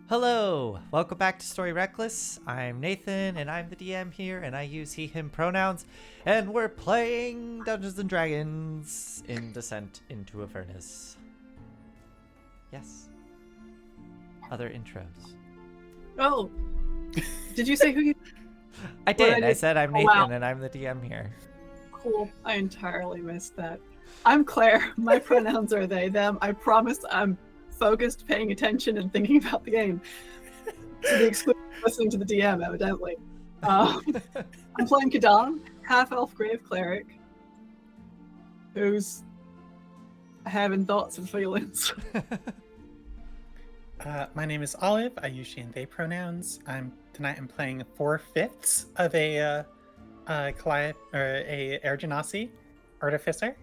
Hello! Welcome back to Story Reckless. I'm Nathan, and I'm the DM here, and I use he, him pronouns, and we're playing Dungeons & Dragons in Descent into Avernus. Yes. Other intros. Oh, did you say who you... I did. I said I'm Nathan, wow. and I'm the DM here. Cool. I entirely missed that. I'm Claire. My pronouns are they, them. I promise I'm focused, paying attention, and thinking about the game. To the exclusion of listening to the DM, evidently. I'm playing Kadam, half-elf grave cleric, who's having thoughts and feelings. My name is Olive. I use she and they pronouns. Tonight I'm playing 4/5 of a Air Genasi artificer.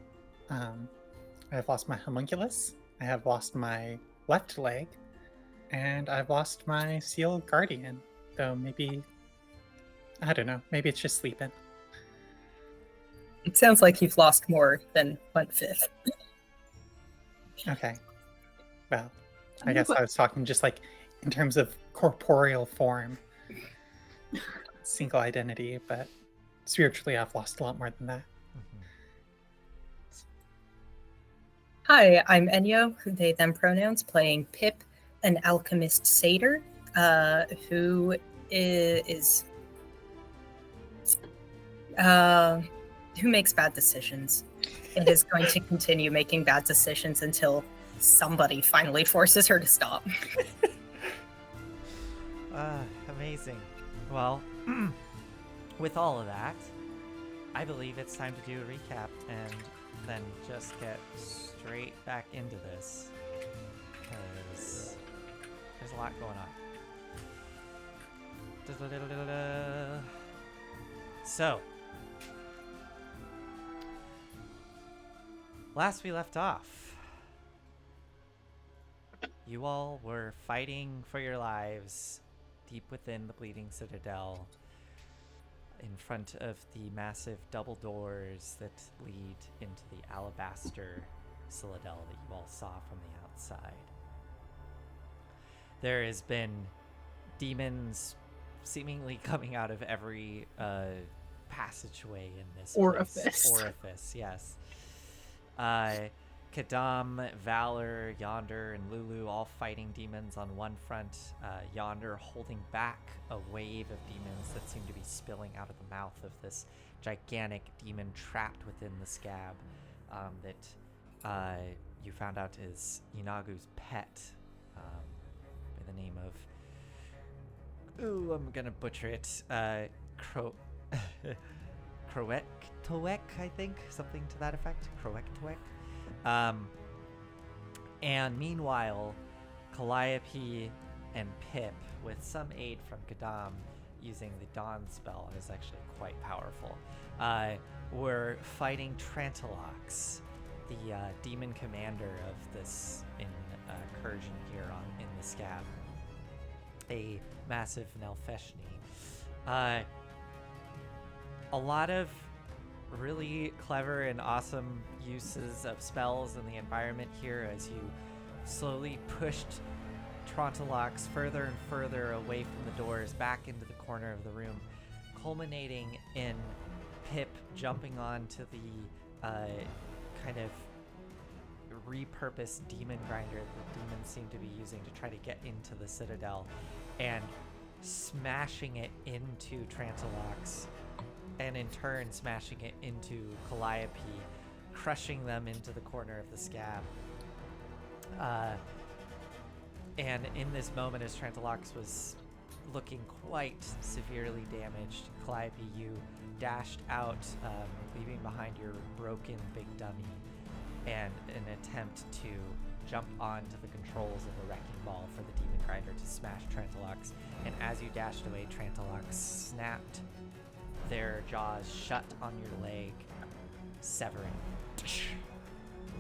I've lost my homunculus. I have lost my left leg, and I've lost my seal guardian. Though maybe I don't know. Maybe it's just sleeping. It sounds like you've lost more than 1/5. Okay. Well, I guess I was talking just like in terms of corporeal form, single identity, but spiritually I've lost a lot more than that. Hi, I'm Enyo, they, them pronouns, playing Pip, an alchemist satyr, who who makes bad decisions. It is going to continue making bad decisions until somebody finally forces her to stop. Amazing. Well, with all of that, I believe it's time to do a recap and then just get straight back into this, because there's a lot going on. So, last we left off, you all were fighting for your lives deep within the Bleeding Citadel, in front of the massive double doors that lead into the Alabaster Citadel that you all saw from the outside. There has been demons seemingly coming out of every passageway in this Orifice. Orifice, yes. Kadam, Valor, Yonder, and Lulu all fighting demons on one front. Yonder holding back a wave of demons that seem to be spilling out of the mouth of this gigantic demon trapped within the scab that you found out is Inagu's pet, by the name of... Ooh, I'm gonna butcher it. Croectoek, I think? Something to that effect. Croectoek. And meanwhile, Calliope and Pip, with some aid from Kadam using the Dawn spell, is actually quite powerful, were fighting Trantalox, the demon commander of this incursion here in the scab. A massive Nelfeshni. A lot of really clever and awesome uses of spells in the environment here as you slowly pushed Trantalox further and further away from the doors, back into the corner of the room, culminating in Pip jumping onto the kind of repurposed demon grinder that the demons seem to be using to try to get into the Citadel, and smashing it into Trantalox, and in turn smashing it into Calliope, crushing them into the corner of the scab. And in this moment, as Trantalox was looking quite severely damaged, Calliope, you dashed out, leaving behind your broken big dummy, and an attempt to jump onto the controls of the wrecking ball for the demon grinder to smash Trantalox. And as you dashed away, Trantalox snapped their jaws shut on your leg, severing,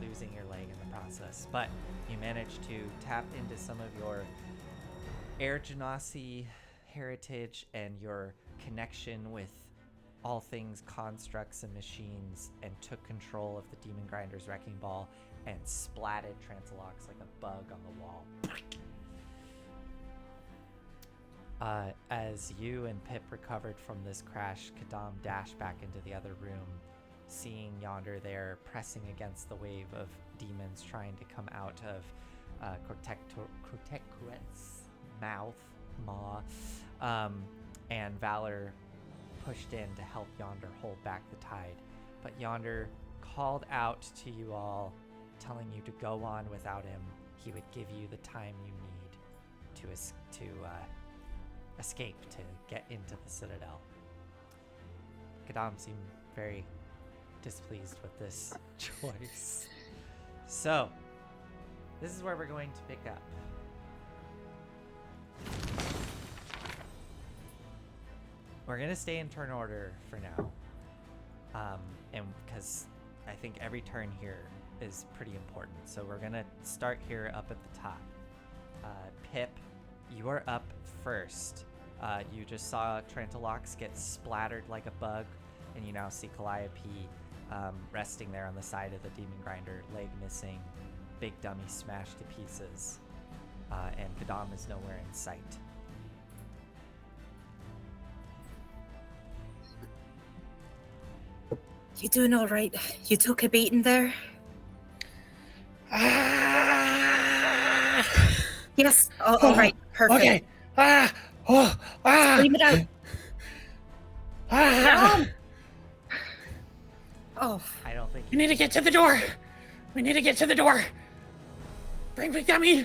losing your leg in the process. But you managed to tap into some of your Air Genasi heritage and your connection with all things constructs and machines, and took control of the demon grinder's wrecking ball and splatted Trantalox like a bug on the wall. As you and Pip recovered from this crash, Kadam dashed back into the other room, seeing Yonder there pressing against the wave of demons trying to come out of Crotecret's maw. And Valor pushed in to help Yonder hold back the tide. But Yonder called out to you all, telling you to go on without him. He would give you the time you need to escape, to get into the Citadel. Kadam seemed very displeased with this choice. So, this is where we're going to pick up. We're going to stay in turn order for now. And because I think every turn here is pretty important. So we're going to start here up at the top. Pip, you are up first. You just saw Trantalox get splattered like a bug, and you now see Calliope resting there on the side of the Demon Grinder, leg missing, Big Dummy smashed to pieces, and Kadam is nowhere in sight. You doing all right? You took a beating there? Yes. Oh, all right. Perfect. Okay. Scream it out. Oh. I don't think We need to get to the door. We need to get to the door. Bring Big Dummy.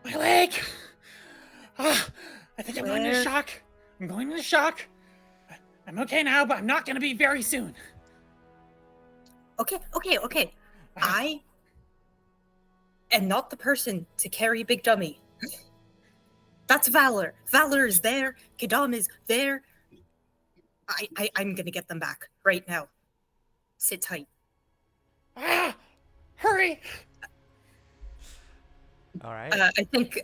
My leg. I think I'm going into shock. I'm going into shock. I'm okay now, but I'm not going to be very soon. Okay. I am not the person to carry Big Dummy. That's Valor. Valor is there. Kadam is there. I'm gonna get them back right now. Sit tight. Hurry! All right. I think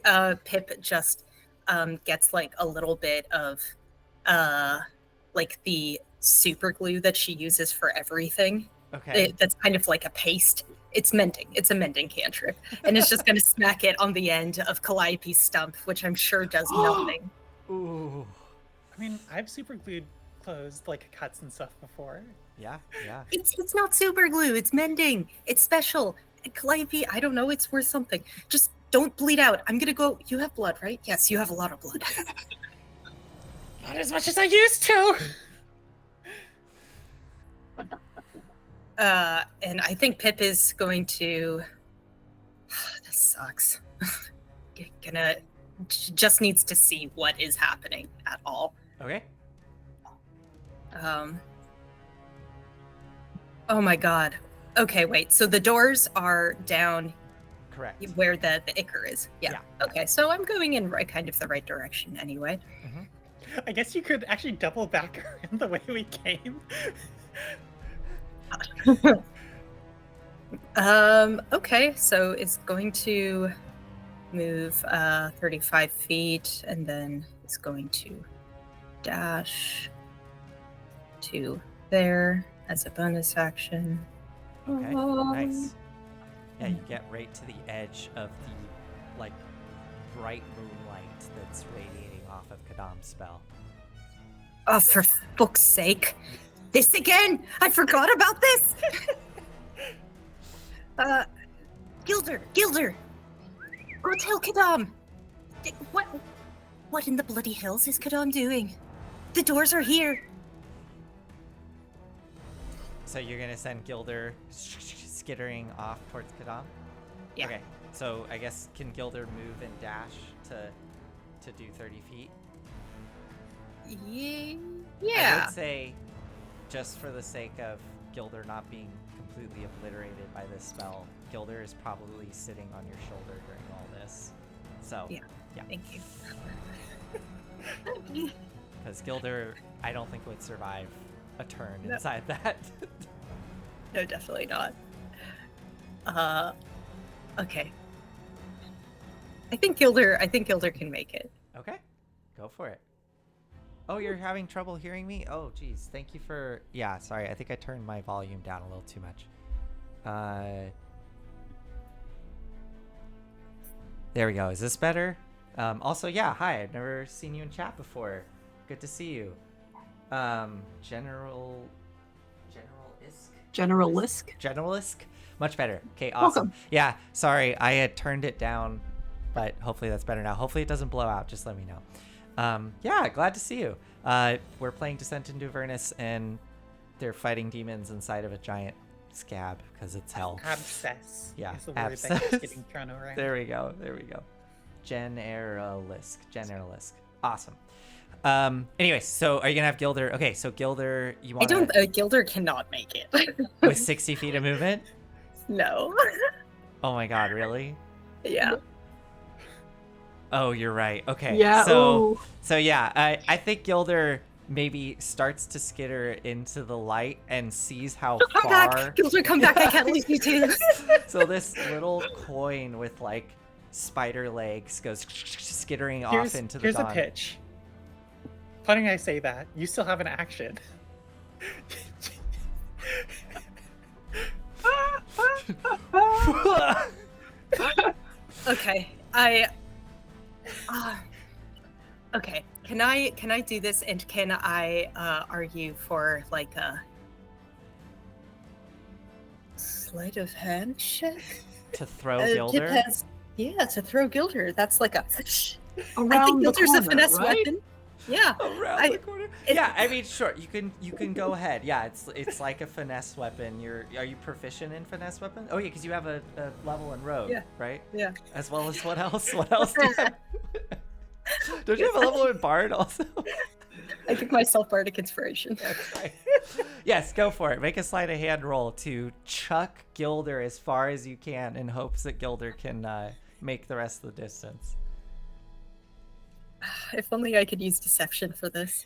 Pip just gets like a little bit of like the super glue that she uses for everything. Okay. That's kind of like a paste. It's mending. It's a mending cantrip. And it's just going to smack it on the end of Calliope's stump, which I'm sure does nothing. Ooh. I mean, I've super glued clothes like cuts and stuff before. Yeah. It's not super glue. It's mending. It's special. Calliope, I don't know. It's worth something. Just don't bleed out. I'm going to go. You have blood, right? Yes, you have a lot of blood. Not as much as I used to. And I think Pip is going to. This sucks. Just needs to see what is happening at all. Okay. Oh my god. Okay, wait. So the doors are down. Correct. Where the Ichor is. Yeah. Okay, so I'm going in kind of the right direction anyway. Mm-hmm. I guess you could actually double back around the way we came. Okay, so it's going to move 35 feet, and then it's going to dash to there as a bonus action. Okay. Nice. Yeah, you get right to the edge of the like bright moonlight that's radiating off of Kadam's spell. Oh, for fuck's sake. This again! I forgot about this! Gilder! Go tell Kadam! What in the bloody hells is Kadam doing? The doors are here! So you're gonna send Gilder skittering off towards Kadam? Yeah. Okay, so I guess can Gilder move and dash to do 30 feet? I Yeah. would say, just for the sake of Gilder not being completely obliterated by this spell, Gilder is probably sitting on your shoulder during all this. So, Yeah. Thank you. Because Gilder, I don't think would survive a turn inside that. No, definitely not. Okay. I think Gilder can make it. Okay, go for it. Oh, you're having trouble hearing me? Oh, geez. Thank you for... Yeah, sorry. I think I turned my volume down a little too much. There we go. Is this better? Also, yeah, hi. I've never seen you in chat before. Good to see you. General Isk? General Lisk. General Isk? Much better. Okay, awesome. Welcome. Yeah, sorry, I had turned it down, but hopefully that's better now. Hopefully it doesn't blow out. Just let me know. Yeah, glad to see you. We're playing Descent into Avernus, and they're fighting demons inside of a giant scab because it's hell. Abscess. Yeah, is the word abscess. that keeps getting thrown around. There we go. Generalisk. Awesome. Anyways, so are you gonna have Gilder? Okay, so Gilder, you want? I don't. Gilder cannot make it. With 60 feet of movement? No. Oh my god, really? Yeah. Oh, you're right. Okay. Yeah. So Ooh. yeah, I think Gilder maybe starts to skitter into the light and sees how Come far. back, Gilder, come back! I can't leave you too. So this little coin with like spider legs goes skittering off into the Here's dawn. a pitch. Funny I say that. You still have an action. Okay, okay, can I do this, and can I argue for like a sleight of hand check? To throw Kip Gilder? has, yeah, to throw Gilder. That's like a. Around I think the Gilder's corner, a finesse right? weapon. Yeah. Around the corner. Yeah, I mean, sure, you can go ahead. Yeah, it's like a finesse weapon. Are you proficient in finesse weapon? Oh yeah, because you have a level in rogue, Yeah. right? Yeah. As well as what else? What else do you have? Don't you have a level in bard also? I give myself bardic inspiration. That's right. Yes, go for it. Make a sleight of hand roll to chuck Gilder as far as you can in hopes that Gilder can make the rest of the distance. If only I could use deception for this.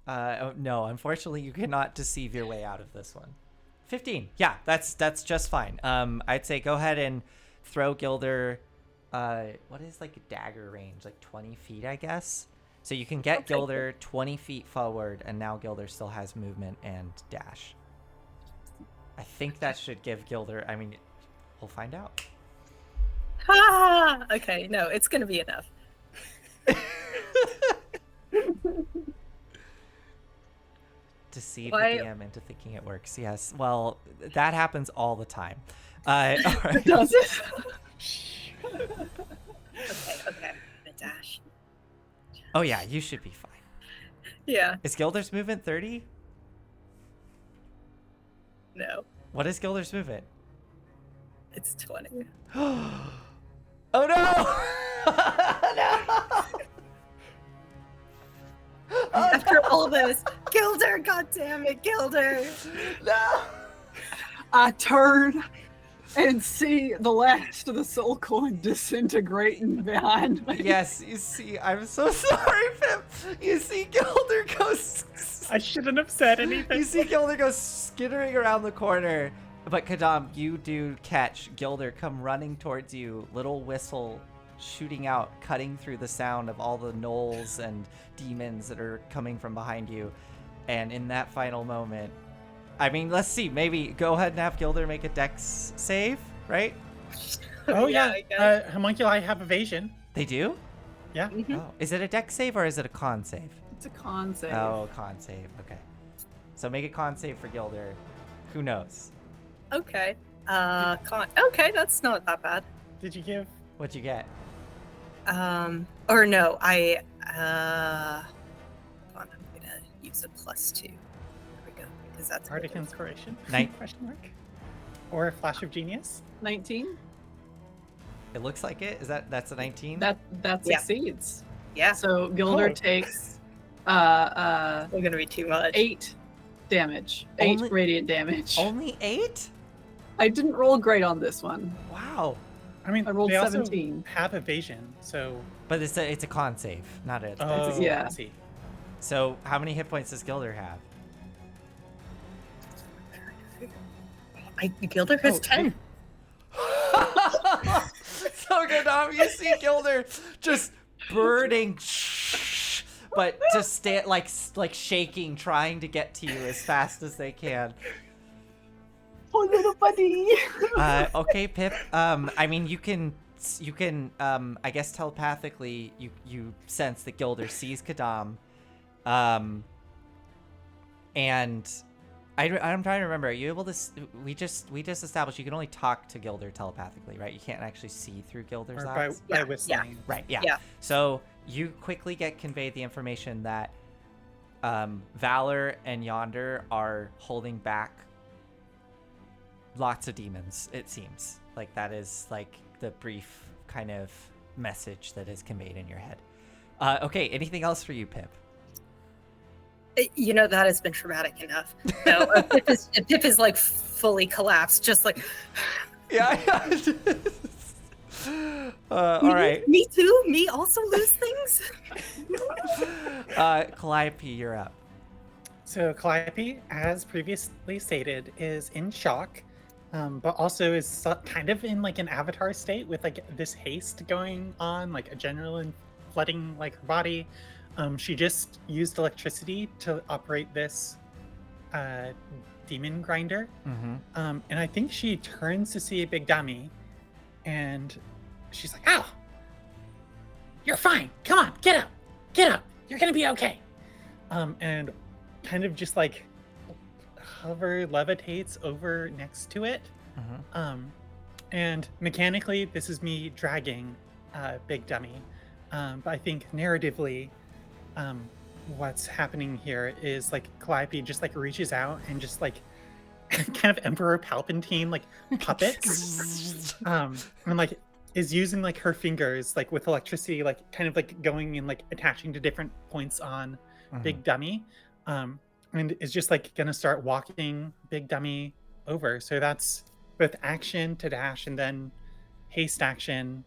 No, unfortunately, you cannot deceive your way out of this one. 15. Yeah, that's just fine. I'd say go ahead and throw Gilder. What is like a dagger range? Like 20 feet, I guess. So you can get Gilder 20 feet forward, and now Gilder still has movement and dash. I think that should give Gilder. I mean, we'll find out. Ah, okay, no, it's gonna be enough. Deceive Why- the DM into thinking it works. Yes. Well, that happens all the time. All right. Does it? Okay, the dash. Oh yeah, you should be fine. Yeah, Is Gilder's movement 30? no, What is Gilder's movement? it's 20. Oh no! No! After all this, Gilder, goddammit, Gilder! No! I turn and see the last of the soul coin disintegrating behind me. Yes, you see, I'm so sorry, Pip. You see Gilder goes. I shouldn't have said anything. You see Gilder go skittering around the corner, but Kadam, you do catch Gilder come running towards you, little whistle shooting out, cutting through the sound of all the gnolls and demons that are coming from behind you. And in that final moment, I mean, let's see, maybe go ahead and have Gilder make a dex save, right? Oh Yeah, yeah, I guess. Homunculi have evasion. They do? Yeah. Mhm. Oh, is it a dex save or is it a con save? It's a con save. Oh, con save. Okay. So make a con save for Gilder. Who knows? Okay. Okay, that's not that bad. Did you give? What'd you get? Or no, hold on, I'm gonna use a +2. There we go, because that's Bardic good. inspiration? Night. Question mark. Or a flash of genius? 19. It looks like it. That's a 19? That Yeah. succeeds. Yeah, So Gilder Oh. takes it's gonna be too much. 8 damage. 8 Only- radiant damage. Only 8? I didn't roll great on this one. Wow. I mean, I rolled they also 17. have evasion, so. But it's a con save, not a. Oh, yeah. I see. So how many hit points does Gilder have? Gilder has Oh, 10. So good, you see Gilder just burning, but just like shaking, trying to get to you as fast as they can. Oh, little buddy. Okay, Pip. I mean, you can you can I guess telepathically you sense that Gilder sees Kadam, and I'm trying to remember. Are you able to? We just established you can only talk to Gilder telepathically, right? You can't actually see through Gilder's Or eyes. by whistling. Right. Yeah. Yeah. So you quickly get conveyed the information that Valor and Yonder are holding back lots of demons. It seems like that is like the brief kind of message that is conveyed in your head. Okay. Anything else for you, Pip? You know, that has been traumatic enough. No, Pip is like fully collapsed, just like. Yeah. All right. Me too. Me also lose things. Calliope, you're up. So Calliope, as previously stated, is in shock, but also is kind of in like an avatar state with like this haste going on, like adrenaline flooding like her body. She just used electricity to operate this demon grinder. Mm-hmm. And I think she turns to see a big dummy, and she's like, "Ow! You're fine. Come on, get up, get up. You're gonna be okay." And kind of just like levitates over next to it. Mm-hmm. And mechanically, this is me dragging Big Dummy. But I think narratively, what's happening here is like Calliope just like reaches out and just like kind of Emperor Palpatine like puppets, and like is using like her fingers like with electricity, like kind of like going and like attaching to different points on Big Dummy, and is just like gonna start walking Big Dummy over. So that's both action to dash and then haste action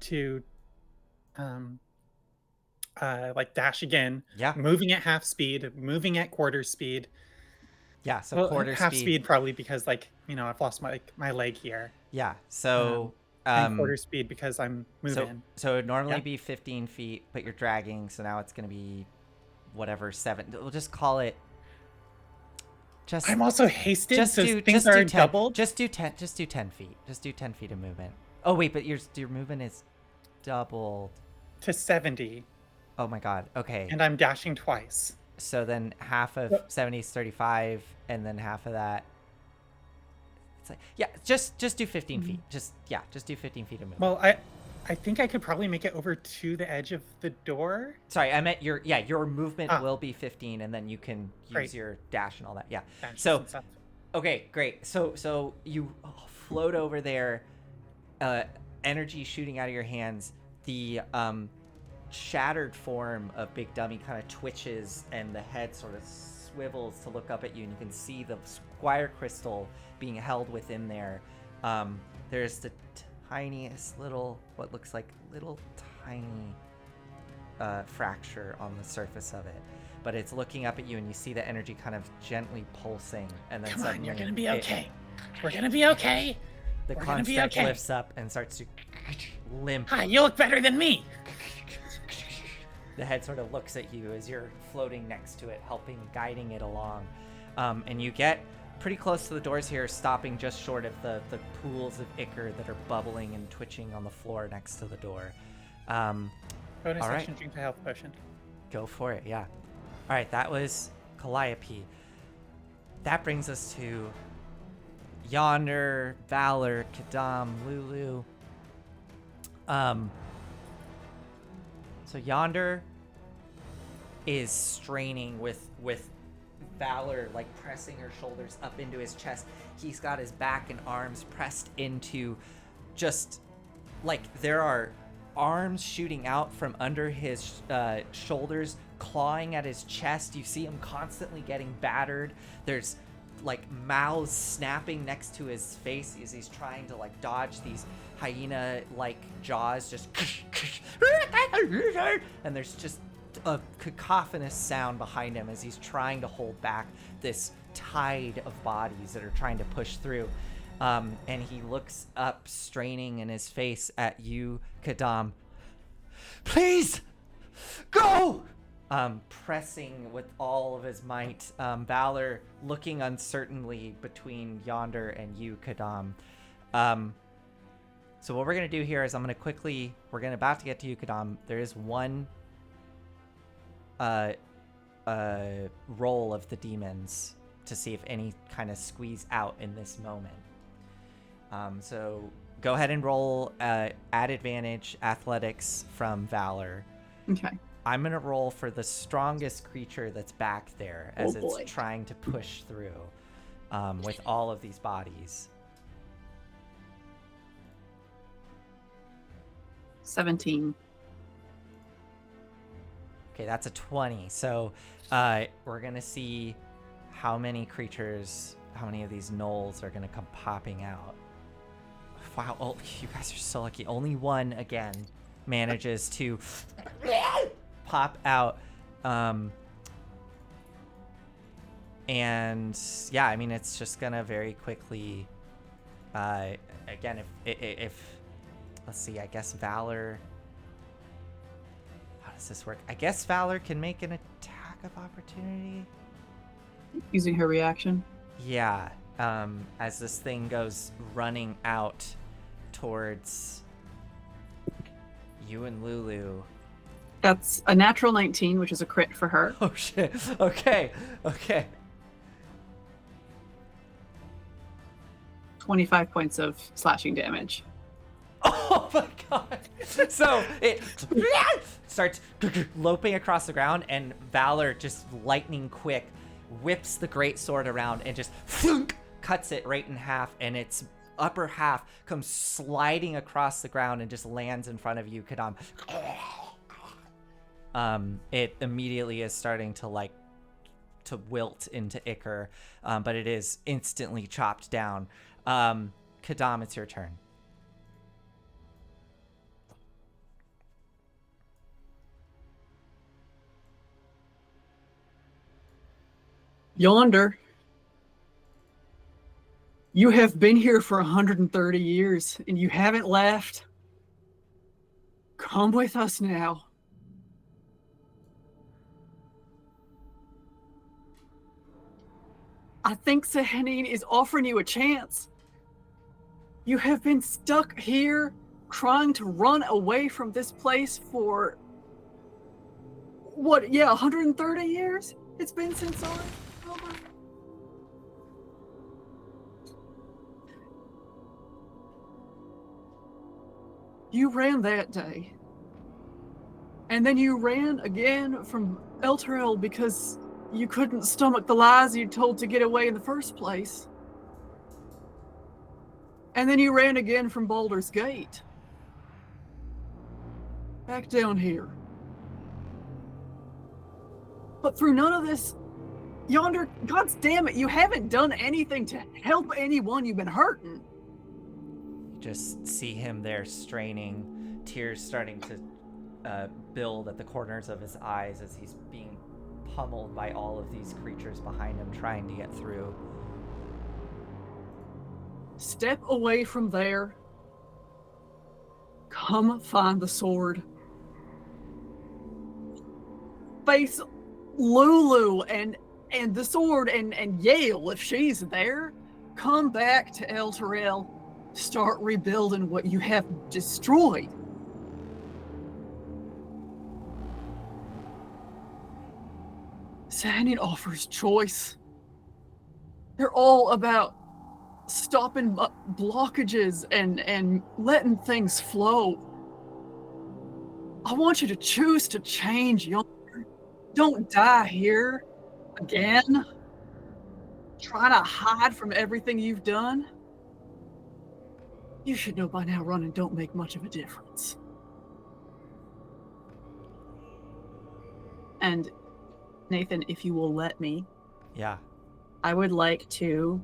to like dash again. Yeah. Moving at half speed, moving at quarter speed. Yeah. So Well, quarter half speed. speed probably because like, you know, I've lost my leg here. Yeah. So And quarter speed because I'm moving. So it would normally Yeah. be 15 feet, but you're dragging, so now it's gonna be whatever 7. We'll just call it. Just I'm also hasted, so things just are do 10, doubled. Just do 10. Just do 10 feet. Just do 10 feet of movement. Oh wait, but your movement is doubled to 70. Oh my god. Okay. And I'm dashing twice. So then half of 70 is 35, and then half of that. It's like, yeah, just do 15 feet. Just do 15 feet of movement. Well, I think I could probably make it over to the edge of the door. Sorry, I meant your movement will be 15, and then you can use your dash and all that. Yeah. Dashes So, and stuff. okay, great. So you float over there, energy shooting out of your hands. The shattered form of Big Dummy kind of twitches, and the head sort of swivels to look up at you, and you can see the Squire Crystal being held within there. There's the tiniest little, what looks like little tiny fracture on the surface of it, but it's looking up at you, and you see the energy kind of gently pulsing, and then Come suddenly on, you're gonna be okay. We're gonna be okay. The We're gonna be construct okay. lifts up and starts to limp. Hi, you look better than me. The head sort of looks at you as you're floating next to it, guiding it along. And you get pretty close to the doors here, stopping just short of the pools of ichor that are bubbling and twitching on the floor next to the door. Bonus all right. action, drink the health potion. Go for it, yeah. All right, that was Calliope. That brings us to Yonder, Valor, Kadam, Lulu. So Yonder is straining with Valor like pressing her shoulders up into his chest. He's got his back and arms pressed into, just like there are arms shooting out from under his shoulders, clawing at his chest. You see him constantly getting battered. There's like mouths snapping next to his face as he's trying to like dodge these hyena like jaws, just and there's just a cacophonous sound behind him as he's trying to hold back this tide of bodies that are trying to push through. And he looks up, straining in his face at you, Kadam. Please go! Pressing with all of his might. Valor looking uncertainly between Yonder and you, Kadam. So what we're going to do here is we're about to get to you, Kadam. There is one roll of the demons to see if any kind of squeeze out in this moment. So go ahead and roll at advantage athletics from Valor. Okay. I'm going to roll for the strongest creature that's back there as it's trying to push through with all of these bodies. 17. Okay, that's a 20. So we're going to see how many of these gnolls are going to come popping out. Wow, oh, you guys are so lucky. Only one, again, manages to pop out. And, yeah, I mean, it's just going to very quickly... again, if let's see, I guess Valor... How does this work? I guess Valor can make an attack of opportunity. Using her reaction? Yeah. As this thing goes running out towards you and Lulu. That's a natural 19, which is a crit for her. Oh, shit. Okay. 25 points of slashing damage. Oh my god. So it starts loping across the ground, and Valor, just lightning quick, whips the greatsword around and just cuts it right in half, and its upper half comes sliding across the ground and just lands in front of you, Kadam. It immediately is starting to wilt into ichor, but it is instantly chopped down. Kadam, it's your turn. Yonder. You have been here for 130 years, and you haven't left. Come with us now. I think Sehanine is offering you a chance. You have been stuck here, trying to run away from this place for... 130 years? It's been since our... You ran that day. And then you ran again from Elturel because you couldn't stomach the lies you told to get away in the first place. And then you ran again from Baldur's Gate. Back down here. But through none of this, Yonder, God damn it, you haven't done anything to help anyone you've been hurting. Just see him there straining, tears starting to build at the corners of his eyes as he's being pummeled by all of these creatures behind him trying to get through. Step away from there. Come find the sword. Face Lulu and the sword and Yale if she's there. Come back to Elturel. Start rebuilding what you have destroyed. Sehanine offers choice. They're all about stopping blockages and letting things flow. I want you to choose to change, Yonder. Don't die here again. Trying to hide from everything you've done. You should know by now running don't make much of a difference. And Nathan, if you will let me. Yeah. I would like to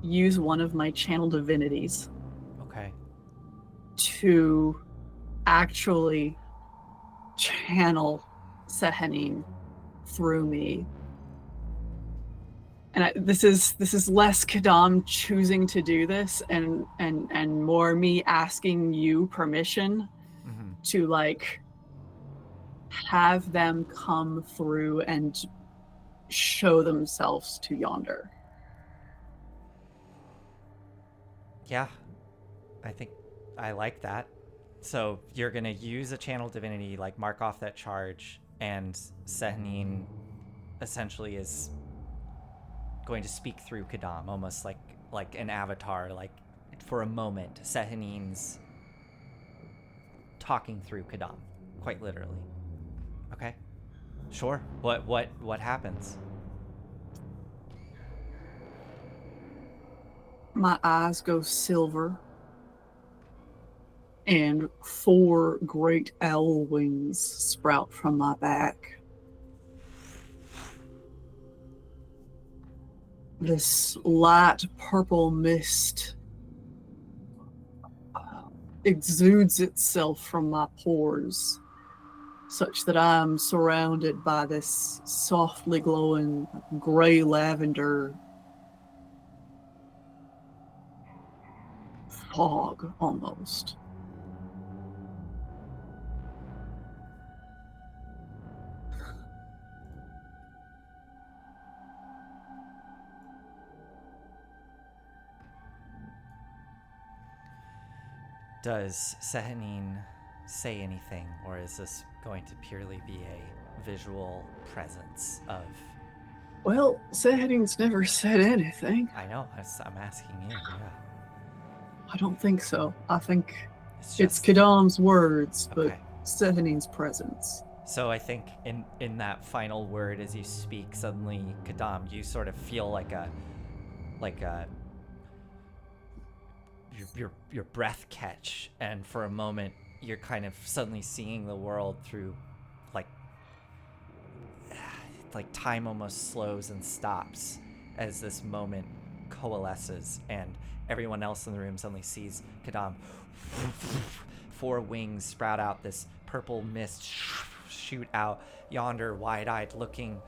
use one of my channel divinities. Okay. To actually channel Sehanine through me. And this is less Kadam choosing to do this and more me asking you permission to have them come through and show themselves to Yonder. Yeah. I think I like that. So you're gonna use a channel divinity, like mark off that charge, and Sehanine essentially is going to speak through Kadam, almost like an avatar. Like for a moment, Sehanine's talking through Kadam, quite literally. Okay, sure. What happens? My eyes go silver, and 4 great owl wings sprout from my back. This light purple mist exudes itself from my pores, such that I'm surrounded by this softly glowing gray lavender fog almost. Does Sehanine say anything, or is this going to purely be a visual presence of... Well, Sehanine's never said anything. I know, I'm asking you, yeah. I don't think so. I think It's it's just... Kadam's words, but Okay. Sehanine's presence. So I think in that final word, as you speak, suddenly, Kadam, you sort of feel like a your breath catch, and for a moment you're kind of suddenly seeing the world through like time almost slows and stops as this moment coalesces, and everyone else in the room suddenly sees Kadam. 4 wings sprout out, this purple mist shoot out yonder, wide-eyed looking,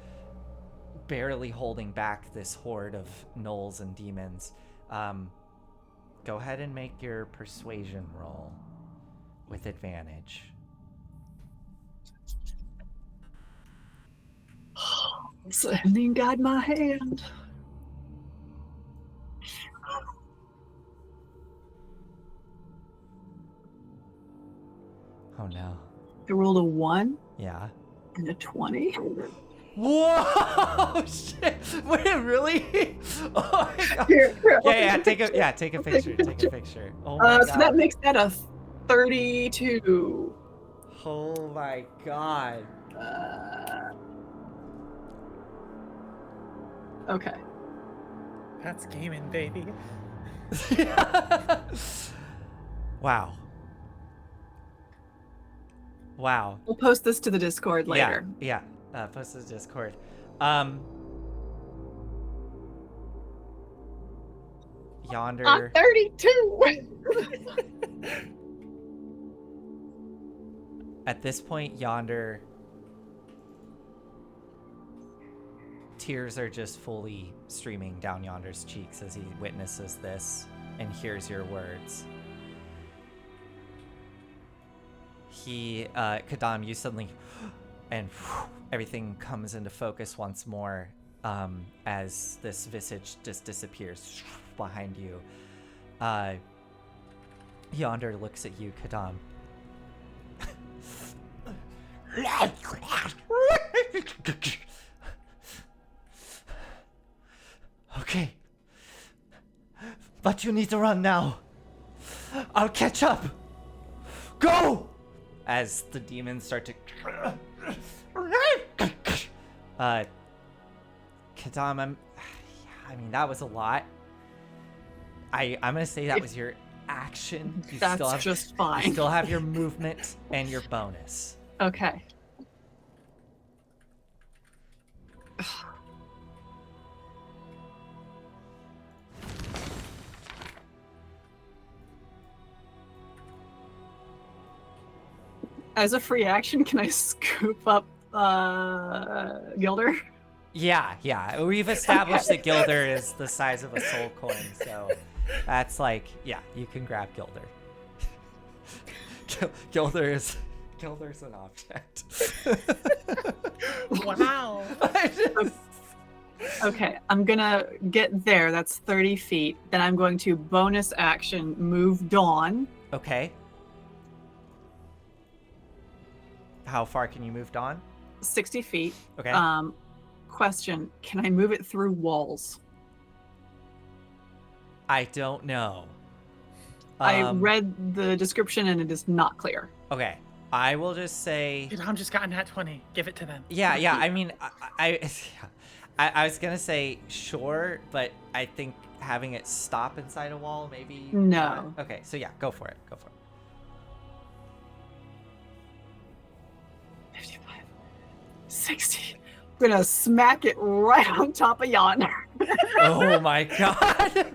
barely holding back this horde of gnolls and demons. Go ahead and make your persuasion roll with advantage. Sehanine guide my hand. Oh no. I rolled a 1 Yeah. and a 20. Whoa! Shit! Wait, really? Oh my god. Here, Take a picture. Take a picture. Oh my god. So that makes that a 32. Oh my god. Okay. That's gaming, baby. Wow. Wow. We'll post this to the Discord later. Yeah. Post this to Discord. Yonder. I'm 32. At this point, Yonder, tears are just fully streaming down Yonder's cheeks as he witnesses this and hears your words. Kadam, you suddenly, and everything comes into focus once more as this visage just disappears behind you. Yonder looks at you, Kadam. Okay. But you need to run now. I'll catch up. Go! As the demons start to... Kadam, I mean, that was a lot. I'm gonna say that was your action. You That's still have, just fine. You still have your movement and your bonus. Okay. As a free action, can I scoop up Gilder? Yeah. We've established that Gilder is the size of a soul coin, so that's like, yeah, you can grab Gilder. Gilder's an object. Wow. Okay, I'm gonna get there. That's 30 feet. Then I'm going to bonus action move Dawn Okay. How far can you move, Dawn? 60 feet. Okay. Question, can I move it through walls? I don't know. I read the description and it is not clear. Okay. I will just say... Tom just got a nat 20. Give it to them. Yeah. I mean, I was going to say sure, but I think having it stop inside a wall, maybe... No. Okay, so yeah, go for it. 55. 60. I'm gonna smack it right on top of yonder. Oh my god.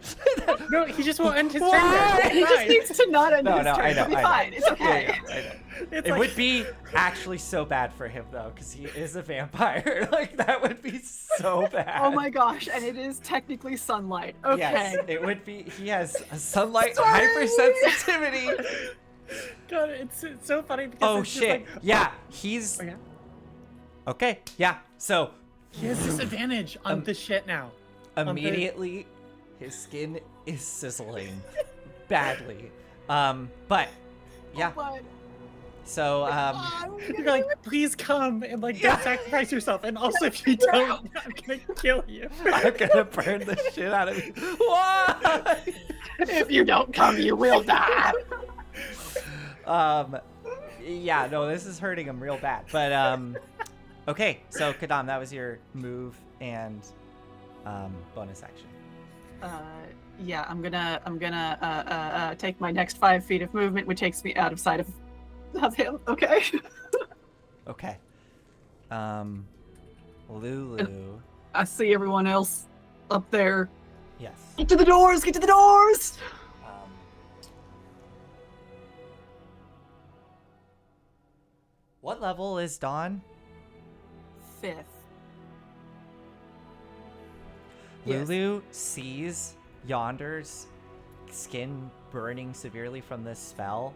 No, he just won't end his turn Why? there. He just needs to not end his turn. I know. It'll be fine. It's okay. Yeah, I know. It's It like- would be actually so bad for him though, because he is a vampire. Like that would be so bad. Oh my gosh, and it is technically sunlight. Okay. Yes, it would be. He has a sunlight Sorry. hypersensitivity. God, it's so funny because Oh it's just shit. like, Yeah, he's oh, yeah. okay. Yeah. So He has disadvantage on the shit now. immediately, his skin is sizzling badly. But yeah. But So You're like, please come and like don't sacrifice yourself. And also, if you don't, I'm gonna kill you. I'm gonna burn the shit out of you. Why? if you don't come, you will die. Yeah, no, this is hurting him real bad. But okay, so Kadam, that was your move and bonus action. Yeah, I'm gonna take my next 5 feet of movement, which takes me out of sight of him. Okay. Okay. Lulu. I see everyone else up there. Yes. Get to the doors! Get to the doors! What level is Dawn? 5th. Yes. Lulu sees Yonder's skin burning severely from this spell,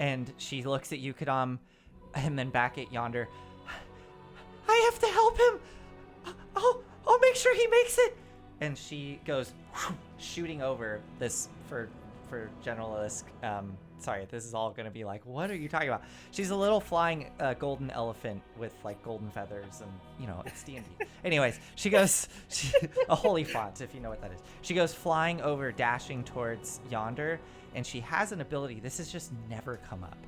and she looks at you, Kadam, and then back at Yonder. I have to help him! I'll make sure he makes it! And she goes shooting over this for General Lisk. Sorry, this is all going to be like, what are you talking about? She's a little flying golden elephant with like golden feathers and, you know, it's D&D. Anyways, she goes, a holy font, if you know what that is. She goes flying over, dashing towards Yonder, and she has an ability. This has just never come up.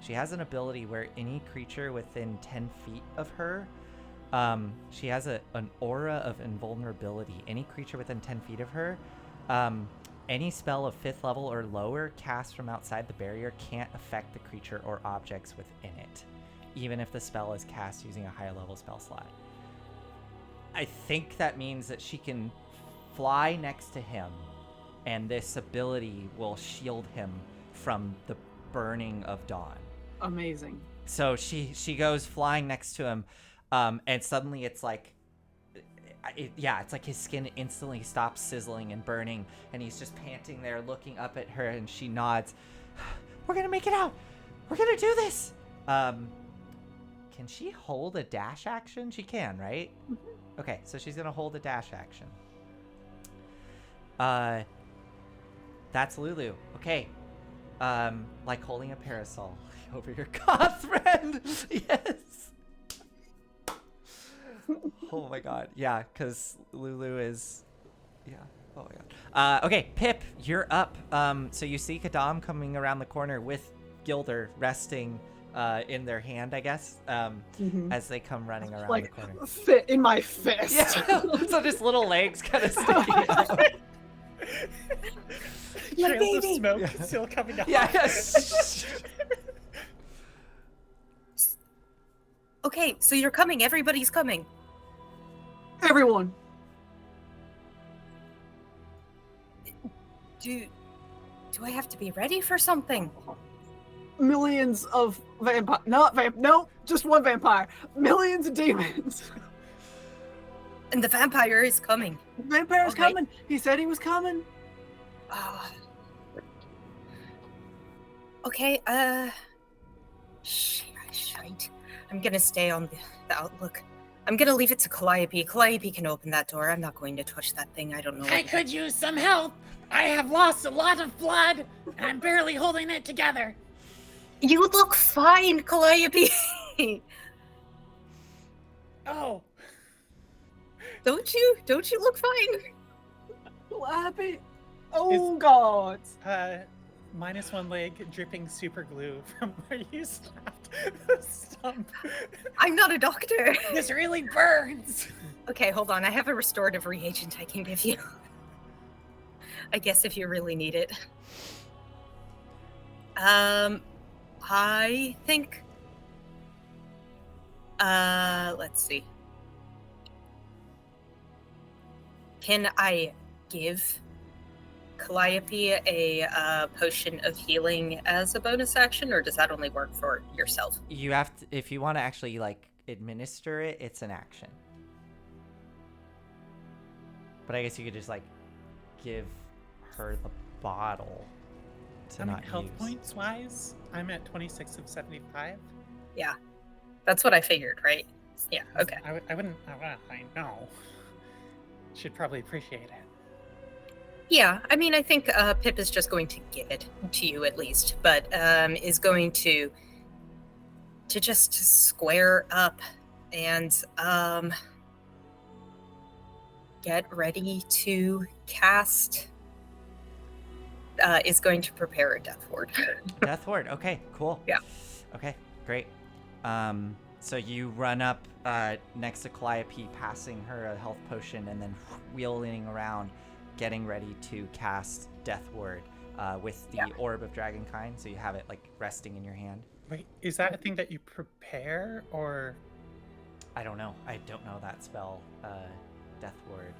She has an ability where any creature within 10 feet of her, she has an aura of invulnerability. Any creature within 10 feet of her, any spell of 5th level or lower cast from outside the barrier can't affect the creature or objects within it, even if the spell is cast using a higher level spell slot. I think that means that she can fly next to him, and this ability will shield him from the burning of dawn. Amazing. So she goes flying next to him, and suddenly it's like, it's like his skin instantly stops sizzling and burning, and he's just panting there looking up at her, and she nods. We're gonna make it out. We're gonna do this. Can she hold a dash action? She can, right? Mm-hmm. Okay, so she's gonna hold a dash action. That's Lulu. Okay. Like holding a parasol over your goth friend. Yes. Oh my god. Yeah, because Lulu is... Yeah. Oh my god. Okay, Pip, you're up. So you see Kadam coming around the corner with Gilder resting in their hand, I guess, as they come running around the corner. Fit in my fist. Yeah. So just little legs kind of sticking out. Trails of baby. smoke Yeah. still coming out. Yeah. Okay, so you're coming. Everybody's coming. Everyone. Do I have to be ready for something? Millions of vampire. No, just one vampire. Millions of demons. And the vampire is coming. Vampire's Okay. coming. He said he was coming. Okay, shite. I'm gonna stay on the outlook. I'm gonna leave it to Calliope. Calliope can open that door. I'm not going to touch that thing. I don't know. I could use some help. I have lost a lot of blood, and I'm barely holding it together. You look fine, Calliope. Oh, Don't you look fine? Calliope. Oh God. -1 leg dripping super glue from where you slapped the stump. I'm not a doctor. this really burns. Okay, hold on. I have a restorative reagent I can give you. I guess if you really need it. I think. Let's see. Can I give Calliope a potion of healing as a bonus action, or does that only work for yourself? You have to, if you want to actually like administer it, it's an action. But I guess you could just like give her the bottle to not health use. points wise, I'm at 26 of 75. Yeah, that's what I figured, right? Yeah, okay. I wouldn't. I know. Should probably appreciate it. Yeah, I mean, I think Pip is just going to give it to you at least, but is going to just square up and get ready to cast. Is going to prepare a death ward. Death ward. Okay, cool. Yeah. Okay, great. So you run up next to Calliope, passing her a health potion, and then wheeling around, getting ready to cast Death Ward with the Orb of Dragonkind. So you have it like resting in your hand. Wait, is that a thing that you prepare, or? I don't know. I don't know that spell, Death Ward.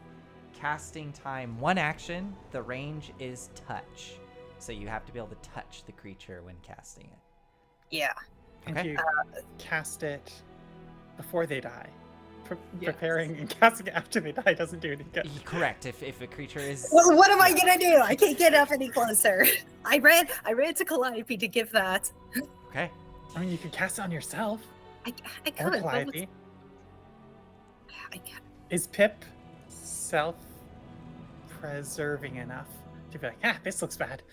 Casting time, 1 action. The range is touch. So you have to be able to touch the creature when casting it. Yeah. And Okay. you cast it before they die. Yes. Preparing and casting it after they die doesn't do any good. Correct. If a creature is... Well, what am I gonna do? I can't get up any closer. I ran to Calliope to give that. Okay. I mean, you could cast it on yourself. I Or could. but Calliope. I Is Pip self-preserving enough to be like, this looks bad?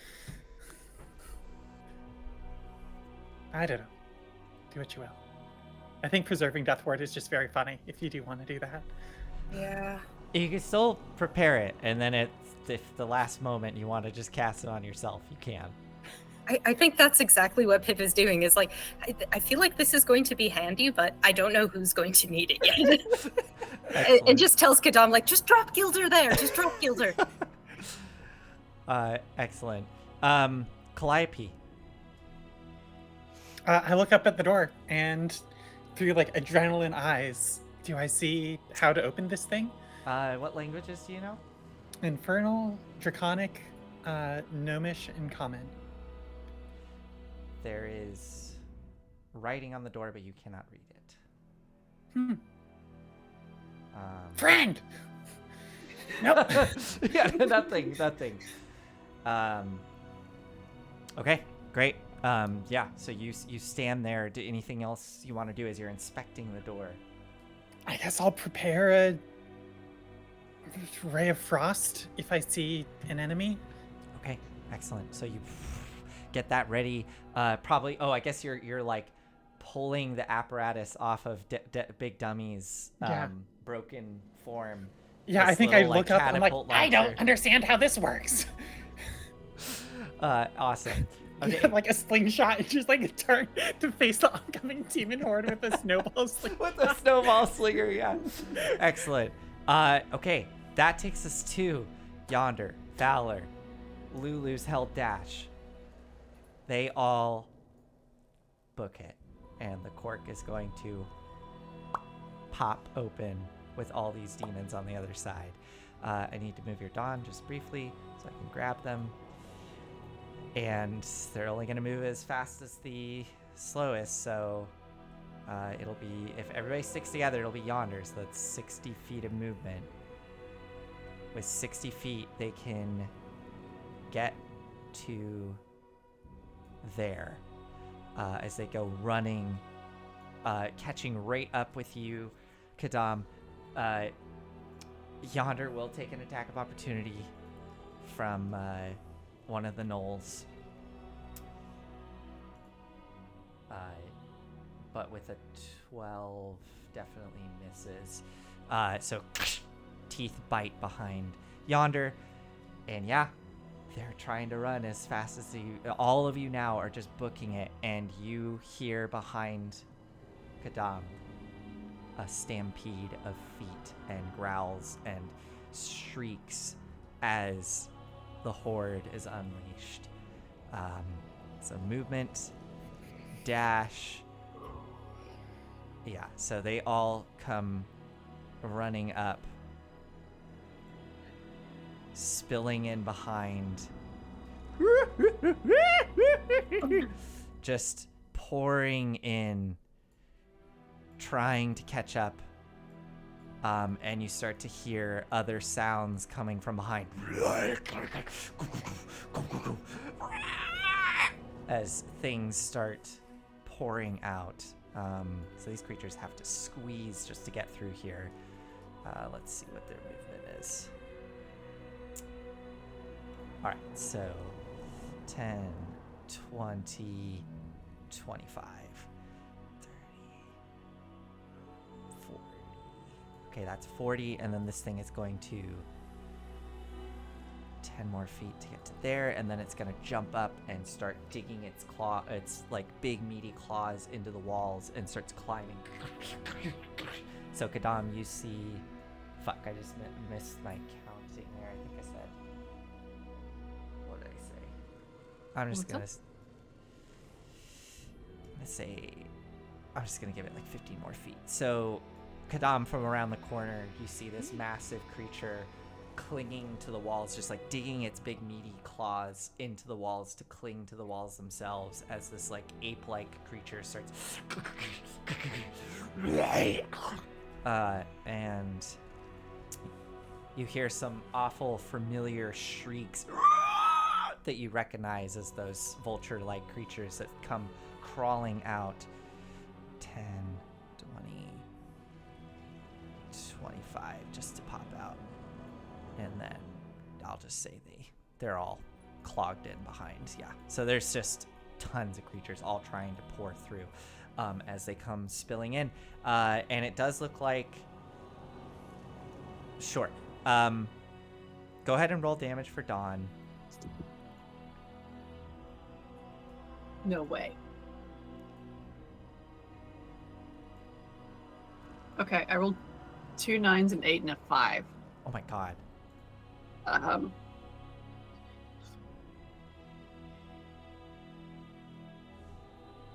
I don't know. Do what you will. I think preserving Death Ward is just very funny if you do want to do that. Yeah. You can still prepare it, and then if the last moment you want to just cast it on yourself, you can. I think that's exactly what Pip is doing. Is like, I feel like this is going to be handy, but I don't know who's going to need it yet. And just tells Kadam, like, just drop Gilder there. Just drop Gilder. Excellent. Calliope. I look up at the door, and through like adrenaline eyes, do I see how to open this thing? What languages do you know? Infernal, Draconic, Gnomish, and Common. There is writing on the door, but you cannot read it. Friend! Nope. Yeah, nothing. Okay, great. Yeah, so you stand there. Do anything else you want to do as you're inspecting the door? I guess I'll prepare a ray of frost if I see an enemy. Okay, excellent. So you get that ready. Probably. Oh, I guess you're like pulling the apparatus off of Big Dummy's broken form. Yeah, I This think I little, look up and I'm like, catapult I don't launcher. understand how this works. Awesome. You Okay. have like a slingshot and just like turn to face the oncoming demon horde with a snowball sling. With the snowball slinger, yeah. Excellent. Okay, that takes us to Yonder, Valor, Lulu's held dash. They all book it, and the cork is going to pop open with all these demons on the other side. I need to move your Dawn just briefly so I can grab them. And they're only going to move as fast as the slowest, so it'll be, if everybody sticks together, it'll be Yonder, so that's 60 feet of movement. With 60 feet, they can get to there as they go running, catching right up with you. Kadam, Yonder will take an attack of opportunity from one of the gnolls. But with a 12, definitely misses. So teeth bite behind Yonder, and yeah, they're trying to run as fast as you. All of you now are just booking it, and you hear behind Kadam a stampede of feet and growls and shrieks as the horde is unleashed. So movement, dash. Yeah, so they all come running up, spilling in behind, just pouring in, trying to catch up. And you start to hear other sounds coming from behind as things start pouring out. So these creatures have to squeeze just to get through here. Let's see what their movement is. All right, so 10, 20, 25, 30, 40. Okay, that's 40, and then this thing is going to 10 more feet to get to there, and then it's going to jump up and start digging its like big meaty claws into the walls and starts climbing. So Kadam, you see, fuck, I just missed my counting there. I think I said, what did I say? I'm just gonna give it like 15 more feet. So Kadam, from around the corner, you see this massive creature clinging to the walls, just like digging its big meaty claws into the walls to cling to the walls themselves as this like ape-like creature starts and you hear some awful familiar shrieks that you recognize as those vulture-like creatures that come crawling out. 10, 20, 25 just to pop out. And then I'll just say they're all clogged in behind. Yeah. So there's just tons of creatures all trying to pour through as they come spilling in. And it does look like... Sure. Go ahead and roll damage for Dawn. No way. Okay, I rolled 2 9s, an 8, and a 5. Oh my god.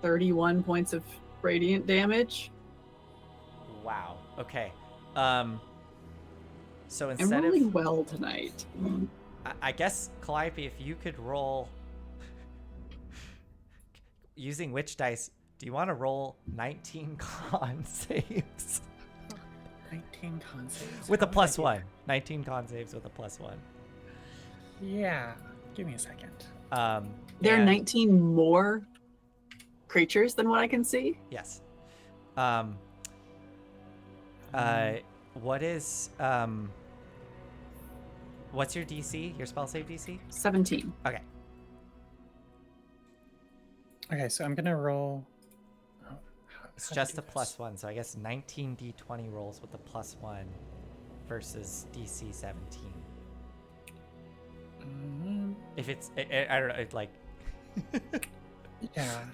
31 points of radiant damage. Wow. Okay. So I'm instead rolling of... well tonight. I guess, Calliope, if you could roll... Using which dice, do you want to roll 19 con saves? 19 con saves. With a How would I do +1. 19 con saves with a +1. that? Yeah. Give me a second. There are and- 19 more creatures than what I can see. Yes. What is what's your DC? Your spell save DC? 17. Okay. Okay, so I'm gonna roll. It's how to just do a this? +1, so I guess 19 d20 rolls with a +1 versus DC 17. If it's, I don't know, it's like. Yeah.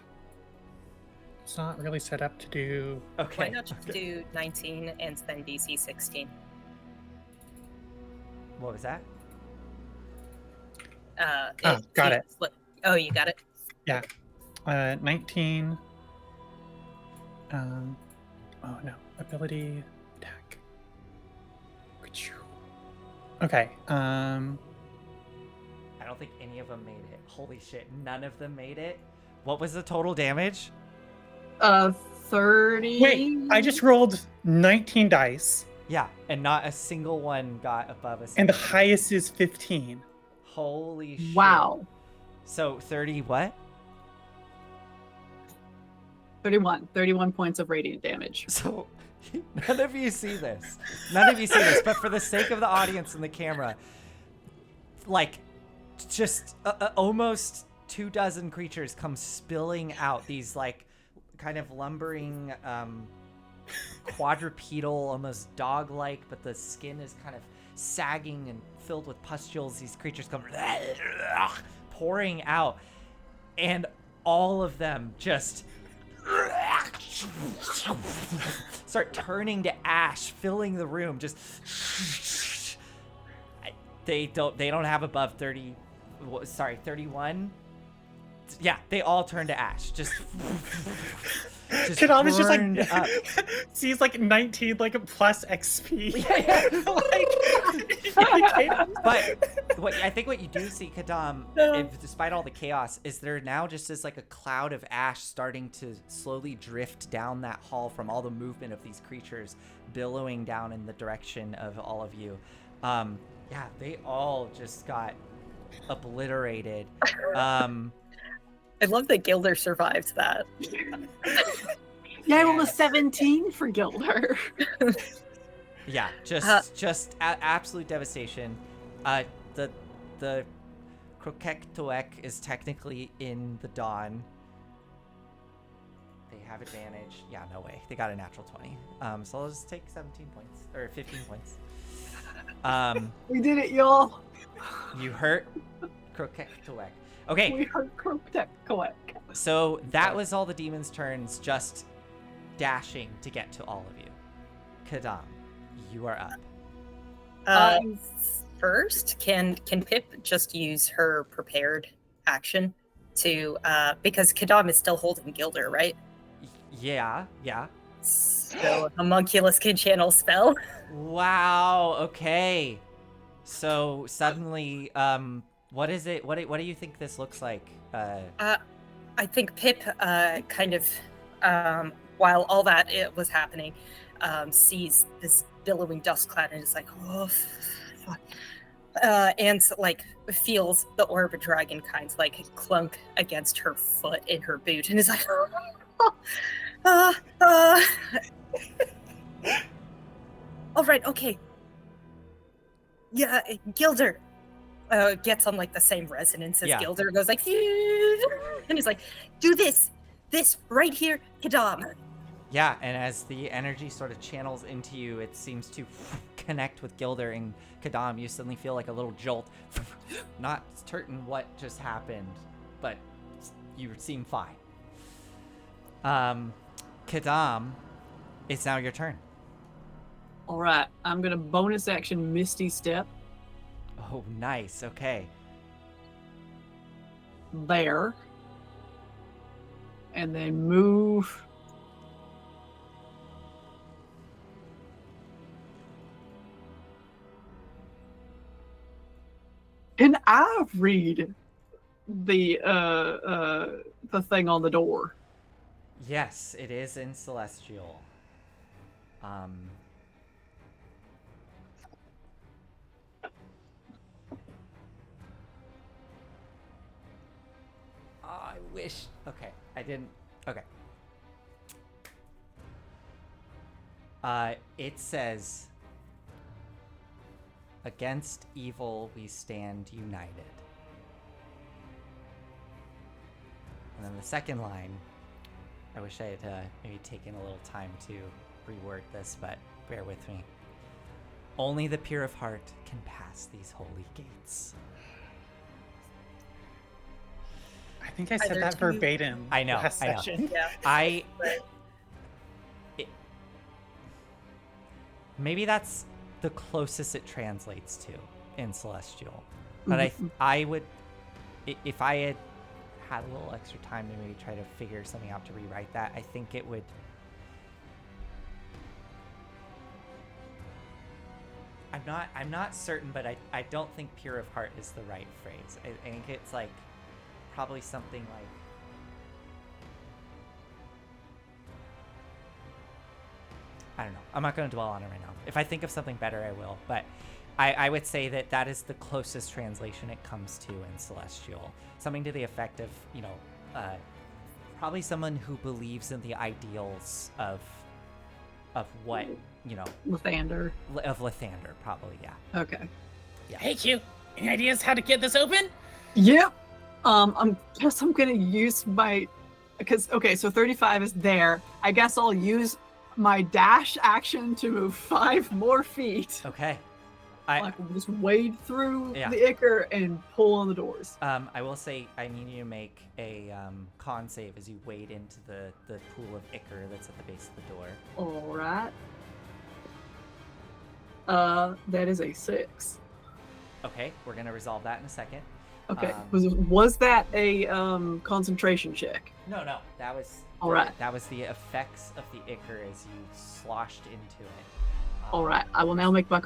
It's not really set up to do. Okay. Why not just do 19 and then DC 16? What was that? Got it. Oh, you got it? 19. Oh no. Ability attack. Okay. I don't think any of them made it. Holy shit, none of them made it. What was the total damage? 30. Wait, I just rolled 19 dice, Yeah, and not a single one got above a. and the 17. highest is 15. Holy shit. Wow. So 30 what? 31 points of radiant damage. So None of you see this. None of you see this, but for the sake of the audience and the camera, like, just almost 24 creatures come spilling out, these, like, kind of lumbering, quadrupedal, almost dog-like, but the skin is kind of sagging and filled with pustules. These creatures come pouring out, and all of them just start turning to ash, filling the room. Just they don't have above 31. Yeah, they all turn to ash. Just Kadam is just burned like up. sees like 19 like plus XP. But I think what you do see, Kadam, despite all the chaos, is there now just is like a cloud of ash starting to slowly drift down that hall from all the movement of these creatures billowing down in the direction of all of you. Yeah, they all just got obliterated. I love that Gilder survived that. Yeah, well, a 17 for Gilder. Yeah, just absolute devastation. The Krokektoek is technically in the dawn. They have advantage. Yeah, no way. They got a natural 20. So I'll just take 17 points or 15 points. We did it, y'all. You hurt Krokektoek. Okay. We hurt Krokektoek. So that was all the demons' turns, just dashing to get to all of you. Kadam, you are up. First, can Pip just use her prepared action to because Kadam is still holding Gilder, right? Yeah. So homunculus can channel spell. Wow. Okay. So suddenly, what is it? What do you think this looks like? I think Pip kind of while all that was happening, sees this billowing dust cloud and is like, oh, fuck. And like feels the orb of dragon kind of like clunk against her foot in her boot and is like, all right, okay. Yeah, Gilder gets on like the same resonance as Gilder, goes like, and he's like, do this right here, Kadam. Yeah, and as the energy sort of channels into you, it seems to connect with Gilder and Kadam. You suddenly feel like a little jolt. Not certain what just happened, but you seem fine. Kadam, it's now your turn. All right, I'm gonna bonus action Misty Step Oh, nice. Okay. there, and then move. Can I read the thing on the door? Yes, it is in Celestial. I wish. Okay, I didn't. Okay. It says, "Against evil we stand united." And then the second line, I wish I had maybe taken a little time to reword this, but bear with me. Only the pure of heart can pass these holy gates. I think I said that verbatim. I know. Last session. Yeah. Maybe that's the closest it translates to in Celestial. But I would, if I had a little extra time to maybe try to figure something out to rewrite that, I think it would. I'm not certain, but I don't think pure of heart is the right phrase. I think it's like probably something like, I don't know. I'm not going to dwell on it right now. If I think of something better, I will. But I would say that is the closest translation it comes to in Celestial. Something to the effect of, probably someone who believes in the ideals of what, you know, Lathander. of Lathander, probably, yeah. Okay. Hey, Q. Any ideas how to get this open? Yep. I'm gonna use my, because okay, so 35 is there. I guess I'll use my dash action to move 5 more feet. Okay. Like we'll just wade through Yeah. the Ichor and pull on the doors. I will say I need you to make a con save as you wade into the pool of Ichor that's at the base of the door. All right. That is a 6. Okay, we're gonna resolve that in a second. Okay. Was that a concentration check? No, that was All right. That was the effects of the Ichor as you sloshed into it. All right. I will now make my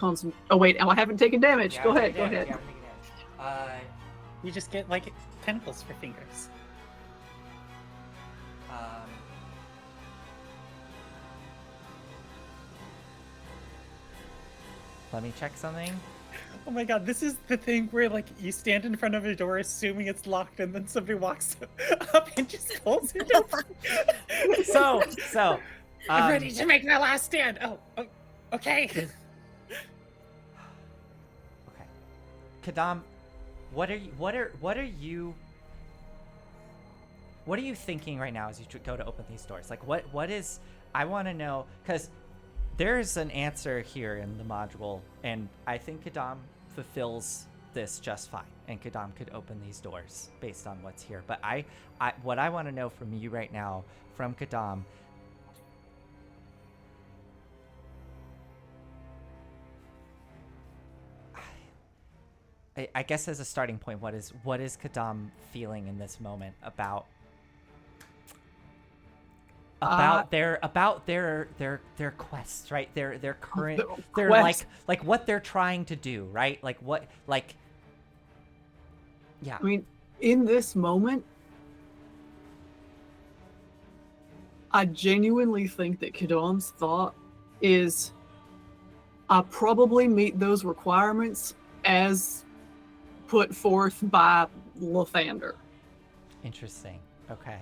Oh wait, I haven't taken damage. Yeah, Go take ahead. damage, yeah, take damage. You just get like tentacles for fingers. Let me check something. Oh my god, this is the thing where like you stand in front of a door assuming it's locked and then somebody walks up and just pulls it open. So I'm ready to make my last stand. Oh, okay. Okay. Kadam, what are you thinking right now as you go to open these doors? Like what is, I want to know, because there's an answer here in the module, and I think Kadam fulfills this just fine, and Kadam could open these doors based on what's here. But what I want to know from you right now, from Kadam, I guess as a starting point, what is Kadam feeling in this moment about their quests, right? Their current, their quest. like what they're trying to do, right? Like what, like, yeah. I mean, in this moment, I genuinely think that Kadam's thought is, I probably meet those requirements as put forth by Lathander. Interesting. Okay.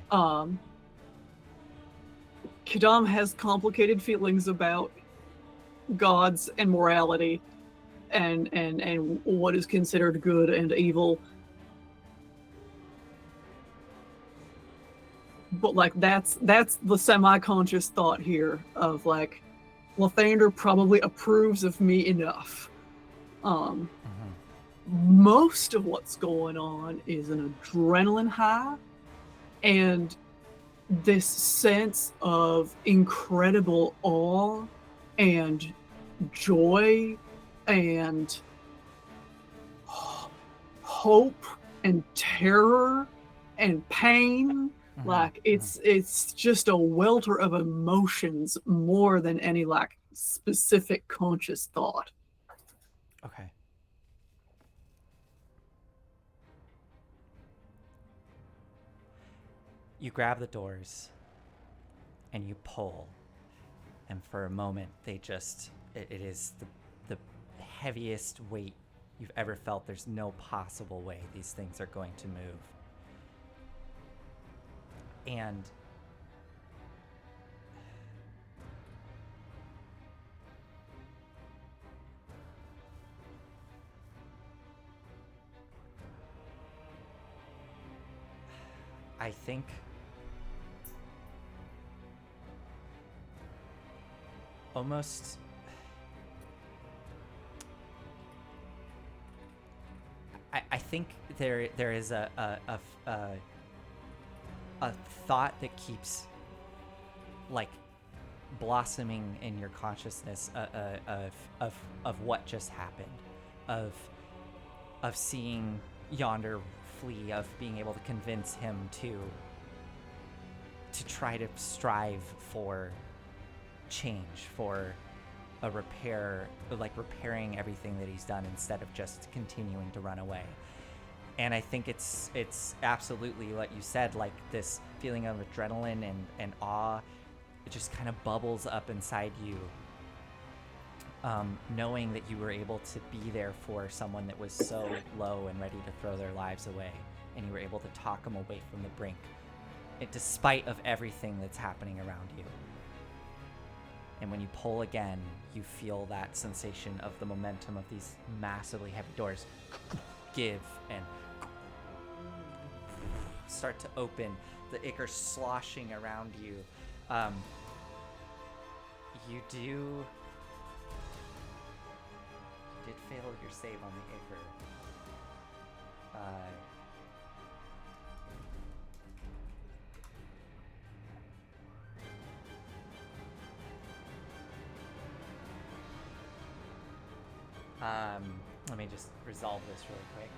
Kadam has complicated feelings about gods and morality and what is considered good and evil. But like that's the semi-conscious thought here of like, Lathander probably approves of me enough. Most of what's going on is an adrenaline high and this sense of incredible awe and joy and hope and terror and pain. Like it's just a welter of emotions more than any like specific conscious thought. Okay. You grab the doors and you pull, and for a moment they just, it is the heaviest weight you've ever felt. There's no possible way these things are going to move. And I think almost I think there is a thought that keeps like blossoming in your consciousness of what just happened, of seeing Yonder flee, of being able to convince him to try to strive for change, for a repair, like repairing everything that he's done instead of just continuing to run away. And I think it's absolutely what you said, like this feeling of adrenaline and awe, it just kind of bubbles up inside you, knowing that you were able to be there for someone that was so low and ready to throw their lives away, and you were able to talk them away from the brink, despite of everything that's happening around you. And when you pull again, you feel that sensation of the momentum of these massively heavy doors give and start to open, the ichor sloshing around you. You did fail your save on the ichor. Let me just resolve this really quick.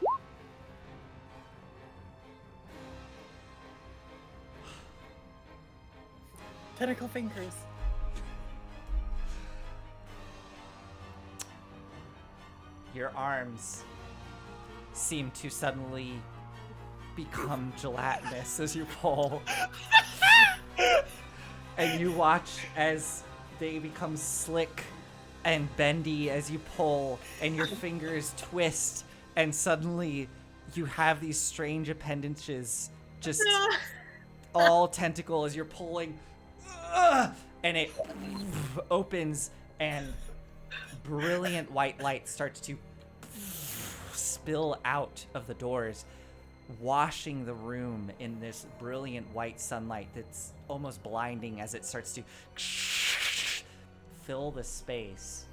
Tentacle fingers. Your arms seem to suddenly become gelatinous as you pull. And you watch as they become slick and bendy as you pull, and your fingers twist, and suddenly you have these strange appendages, just all tentacle as you're pulling, and it opens, and brilliant white light starts to spill out of the doors, washing the room in this brilliant white sunlight that's almost blinding as it starts to fill the space.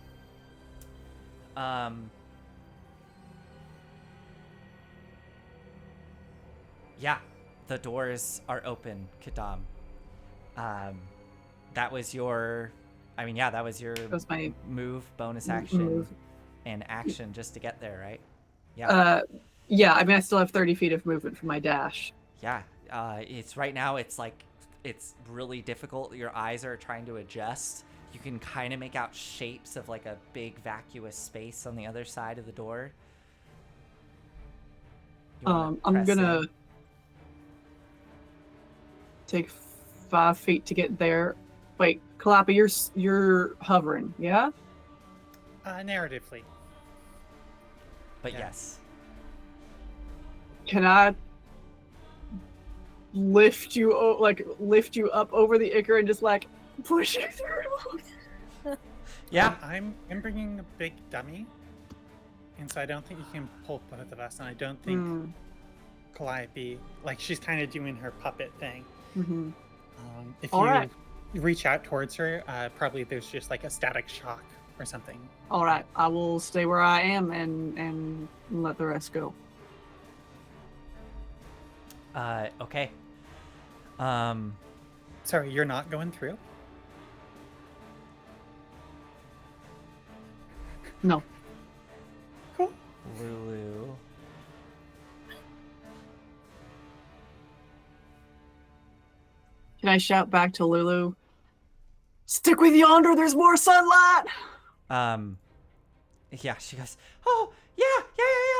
Yeah, the doors are open, Kadam. That was your, that was your That was my move, bonus action, move. and action just to get there, right? Yeah, I still have 30 feet of movement for my dash. Yeah, it's right now, it's really difficult. Your eyes are trying to adjust. You can kind of make out shapes of like a big vacuous space on the other side of the door. I'm gonna take 5 feet to get there. Wait, Kalapa, you're hovering, yeah? Narratively. But Yeah. yes. Can I lift you up over the ichor and just push you through? Yeah. I'm bringing a big dummy, and so I don't think you can pull both of us, and I don't think Calliope, she's kind of doing her puppet thing. Mm-hmm. If All you right. reach out towards her, probably there's just a static shock or something. All right, I will stay where I am and let the rest go. Okay. Sorry, you're not going through? No. Cool. Lulu. Can I shout back to Lulu? Stick with yonder, there's more sunlight! Yeah, she goes, oh, yeah,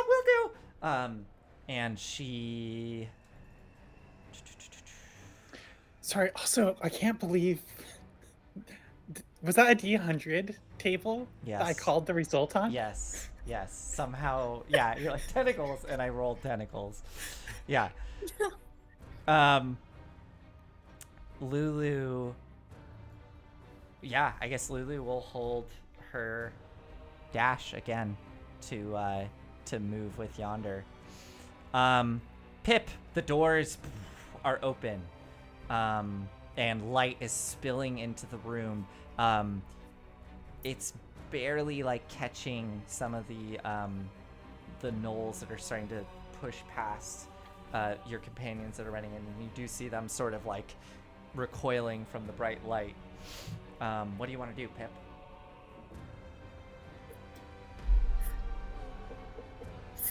will do. And she... Sorry, also, I can't believe... Was that a D100 table Yes. that I called the result on? Yes. Somehow, yeah, you're like, tentacles, and I rolled tentacles. Yeah. Lulu... Yeah, I guess Lulu will hold her dash again to move with yonder. Pip, the doors are open, and light is spilling into the room. It's barely catching some of the gnolls that are starting to push past your companions that are running in, and you do see them sort of recoiling from the bright light. What do you want to do, Pip?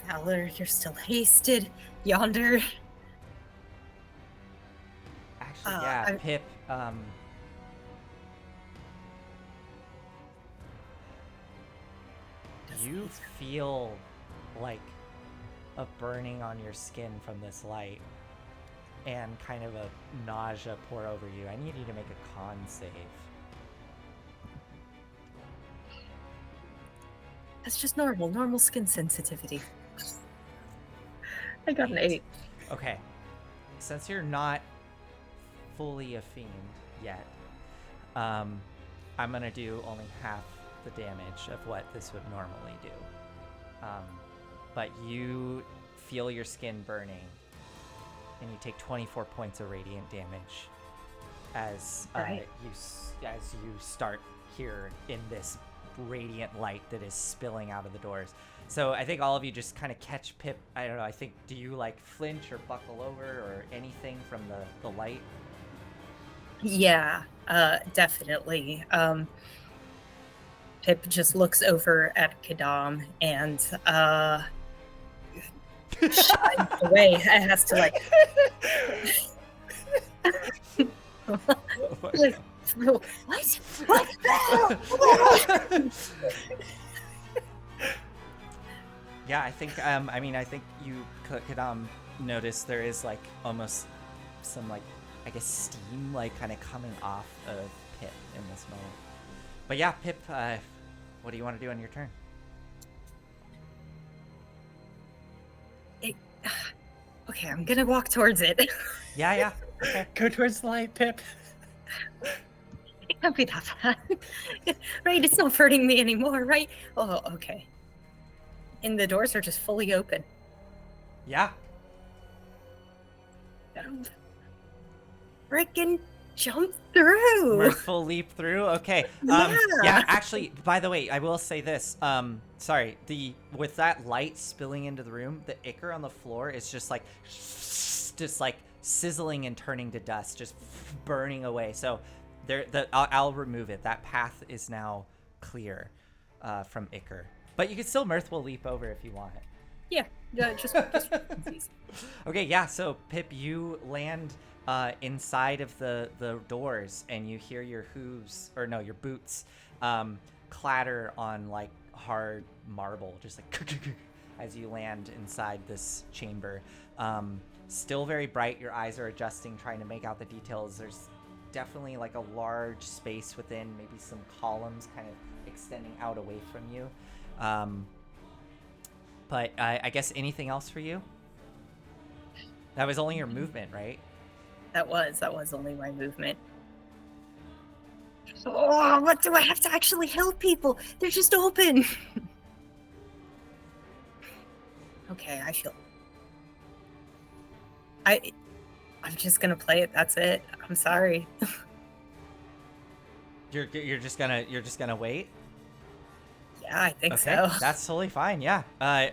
Valor, you're still hasted. Yonder. Actually, yeah, Pip, you feel like a burning on your skin from this light and kind of a nausea pour over you. I need you to make a con save. That's just normal skin sensitivity. I got an 8. Okay. Since you're not fully a fiend yet, I'm gonna do only half the damage of what this would normally do. But you feel your skin burning, and you take 24 points of radiant damage as you start here in this radiant light that is spilling out of the doors. So I think all of you just kind of catch Pip. I don't know. I think, do you like flinch or buckle over or anything from the light? Yeah, definitely. Pip just looks over at Kadam and shies away. It has to like. Like, what? Yeah, I think I think you could notice there is like almost some like, I guess, steam like kind of coming off of Pip in this moment. But yeah, Pip, what do you want to do on your turn? Okay, I'm gonna walk towards it. Yeah. Okay. Go towards the light, Pip. It can't be that bad. Right, it's not hurting me anymore, right? Oh, okay. And the doors are just fully open. Yeah. Frickin' jump through. Mirthful leap through. Okay. Yeah. Actually, by the way, I will say this. Sorry. With that light spilling into the room, the ichor on the floor is just like sizzling and turning to dust, just burning away. So I'll remove it. That path is now clear from ichor. But you can still mirthful leap over if you want. Yeah, just Okay, yeah, so Pip, you land inside of the doors, and you hear your your boots clatter on like hard marble, just like as you land inside this chamber. Still very bright, your eyes are adjusting, trying to make out the details. There's definitely like a large space within, maybe some columns kind of extending out away from you. But I guess anything else for you? That was only your movement, right? That was only my movement. Oh, what do I have to actually help people? They're just open. Okay, I'm just gonna play it. That's it. I'm sorry. You're just gonna wait? Yeah, I think okay, so. That's totally fine. Yeah.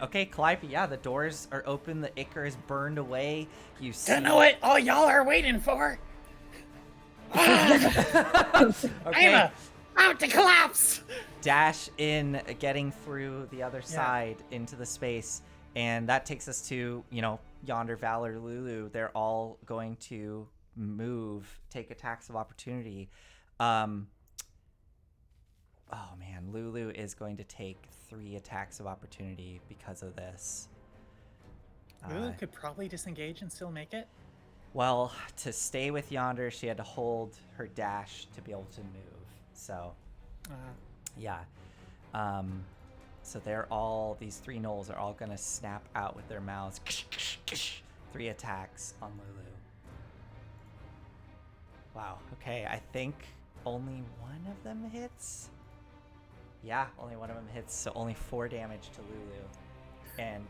Okay, Calliope. Yeah, the doors are open. The ichor is burned away. You see. Don't know what all y'all are waiting for. Okay. I'm about to collapse. Dash in, getting through the other side into the space, and that takes us to Yonder, Valor, Lulu. They're all going to move, take attacks of opportunity. Oh man, Lulu is going to take 3 attacks of opportunity because of this. Lulu could probably disengage and still make it. Well, to stay with Yonder, she had to hold her dash to be able to move. So, yeah. So these 3 gnolls are all going to snap out with their mouths. 3 attacks on Lulu. Wow. Okay, I think only one of them hits. Yeah, only one of them hits, so only 4 damage to Lulu. And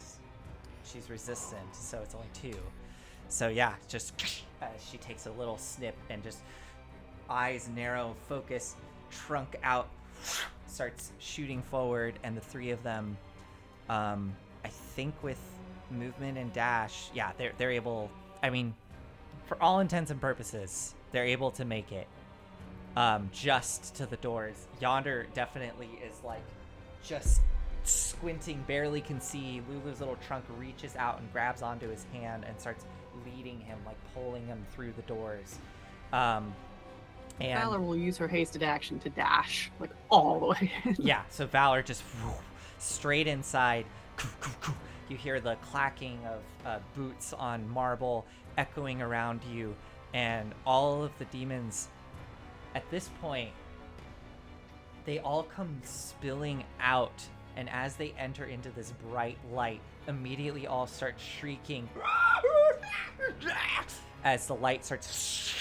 she's resistant, so it's only 2. So yeah, just she takes a little snip and just eyes narrow, focus, trunk out, starts shooting forward, and the 3 of them, I think with movement and dash, yeah, they're able, I mean, for all intents and purposes, they're able to make it. Just to the doors. Yonder definitely is like just squinting, barely can see. Lulu's little trunk reaches out and grabs onto his hand and starts leading him, like pulling him through the doors. And Valor will use her hasted action to dash like all the way in. Yeah, so Valor just straight inside. You hear the clacking of boots on marble echoing around you, and all of the demons at this point, they all come spilling out, and as they enter into this bright light, immediately all start shrieking as the light starts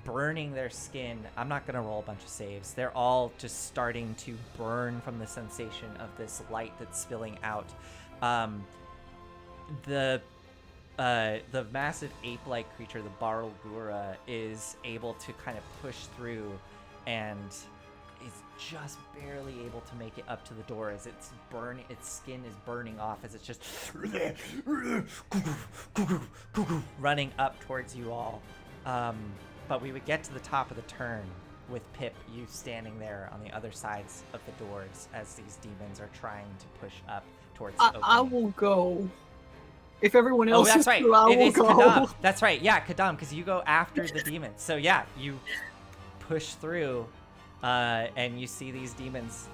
burning their skin. I'm not gonna roll a bunch of saves. They're all just starting to burn from the sensation of this light that's spilling out. The massive ape-like creature, the Barlgura, is able to kind of push through and is just barely able to make it up to the door as its skin is burning off as it's just running up towards you all. But we would get to the top of the turn with Pip, you standing there on the other sides of the doors as these demons are trying to push up towards the opening. I will go. If everyone else that's is right. through, I It will is go. Kadam. That's right. Yeah, Kadam, because you go after the demons. So yeah, you push through, and you see these demons.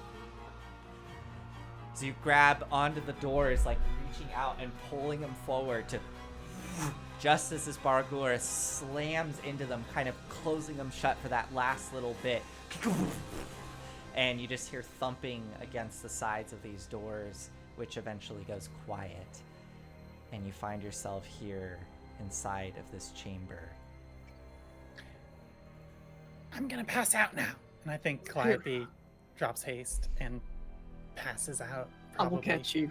So you grab onto the doors, like reaching out and pulling them forward to, just as this Baragura slams into them, kind of closing them shut for that last little bit. And you just hear thumping against the sides of these doors, which eventually goes quiet. And you find yourself here inside of this chamber. I'm gonna pass out now. And I think Calliope drops haste and passes out. I will Probably. catch you.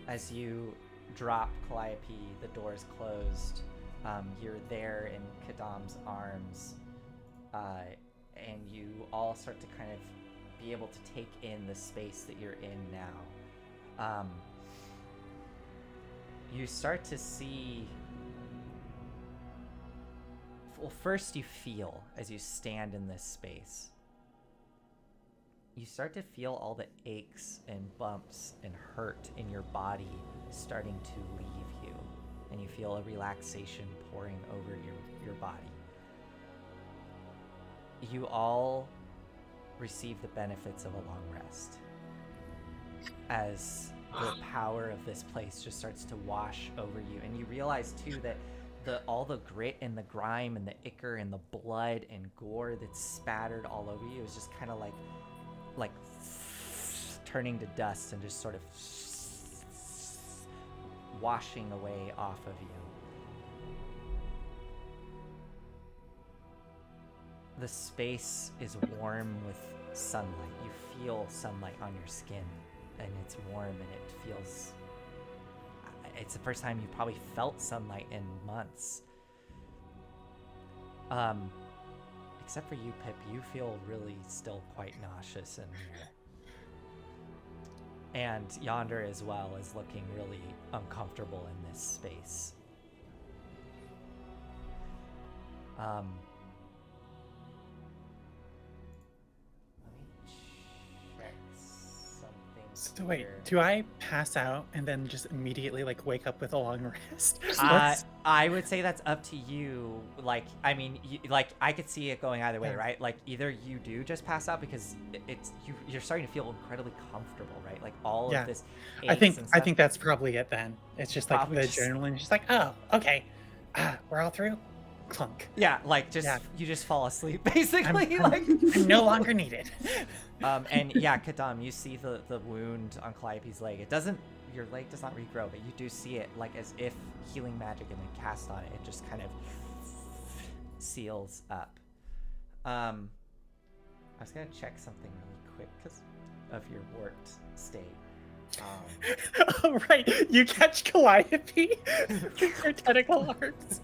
As you drop Calliope, the door's closed. You're there in Kadam's arms, and you all start to kind of be able to take in the space that you're in now. You start to see... Well, first you feel, as you stand in this space, you start to feel all the aches and bumps and hurt in your body starting to leave you. And you feel a relaxation pouring over your body. You all receive the benefits of a long rest, as the power of this place just starts to wash over you. And you realize too that all the grit and the grime and the ichor and the blood and gore that's spattered all over you is just kind of like turning to dust and just sort of washing away off of you. The space is warm with sunlight. You feel sunlight on your skin, and it's warm and it feels... It's the first time you probably felt sunlight in months. Except for you, Pip, you feel really still quite nauseous in here. And Yonder as well is looking really uncomfortable in this space. Let me check something. So wait, here. do I pass out and then just immediately like wake up with a long rest? I would say that's up to you. Like, I mean, I could see it going either way, Yeah. right? Like, either you do just pass out because you're starting to feel incredibly comfortable, right? Like all Yeah. of this. I aches think and I stuff. think that's probably it then. It's just like Probably the just- adrenaline, just like, oh, okay, we're all through. Clunk. Yeah, like just Yeah. you just fall asleep basically. I'm no longer needed. And yeah, Kadam, you see the wound on Calliope's leg. Your leg does not regrow, but you do see it like as if healing magic had been cast on it. It just kind of seals up. I was gonna check something really quick because of your warped state. Oh, right. You catch Calliope with your tentacle arms.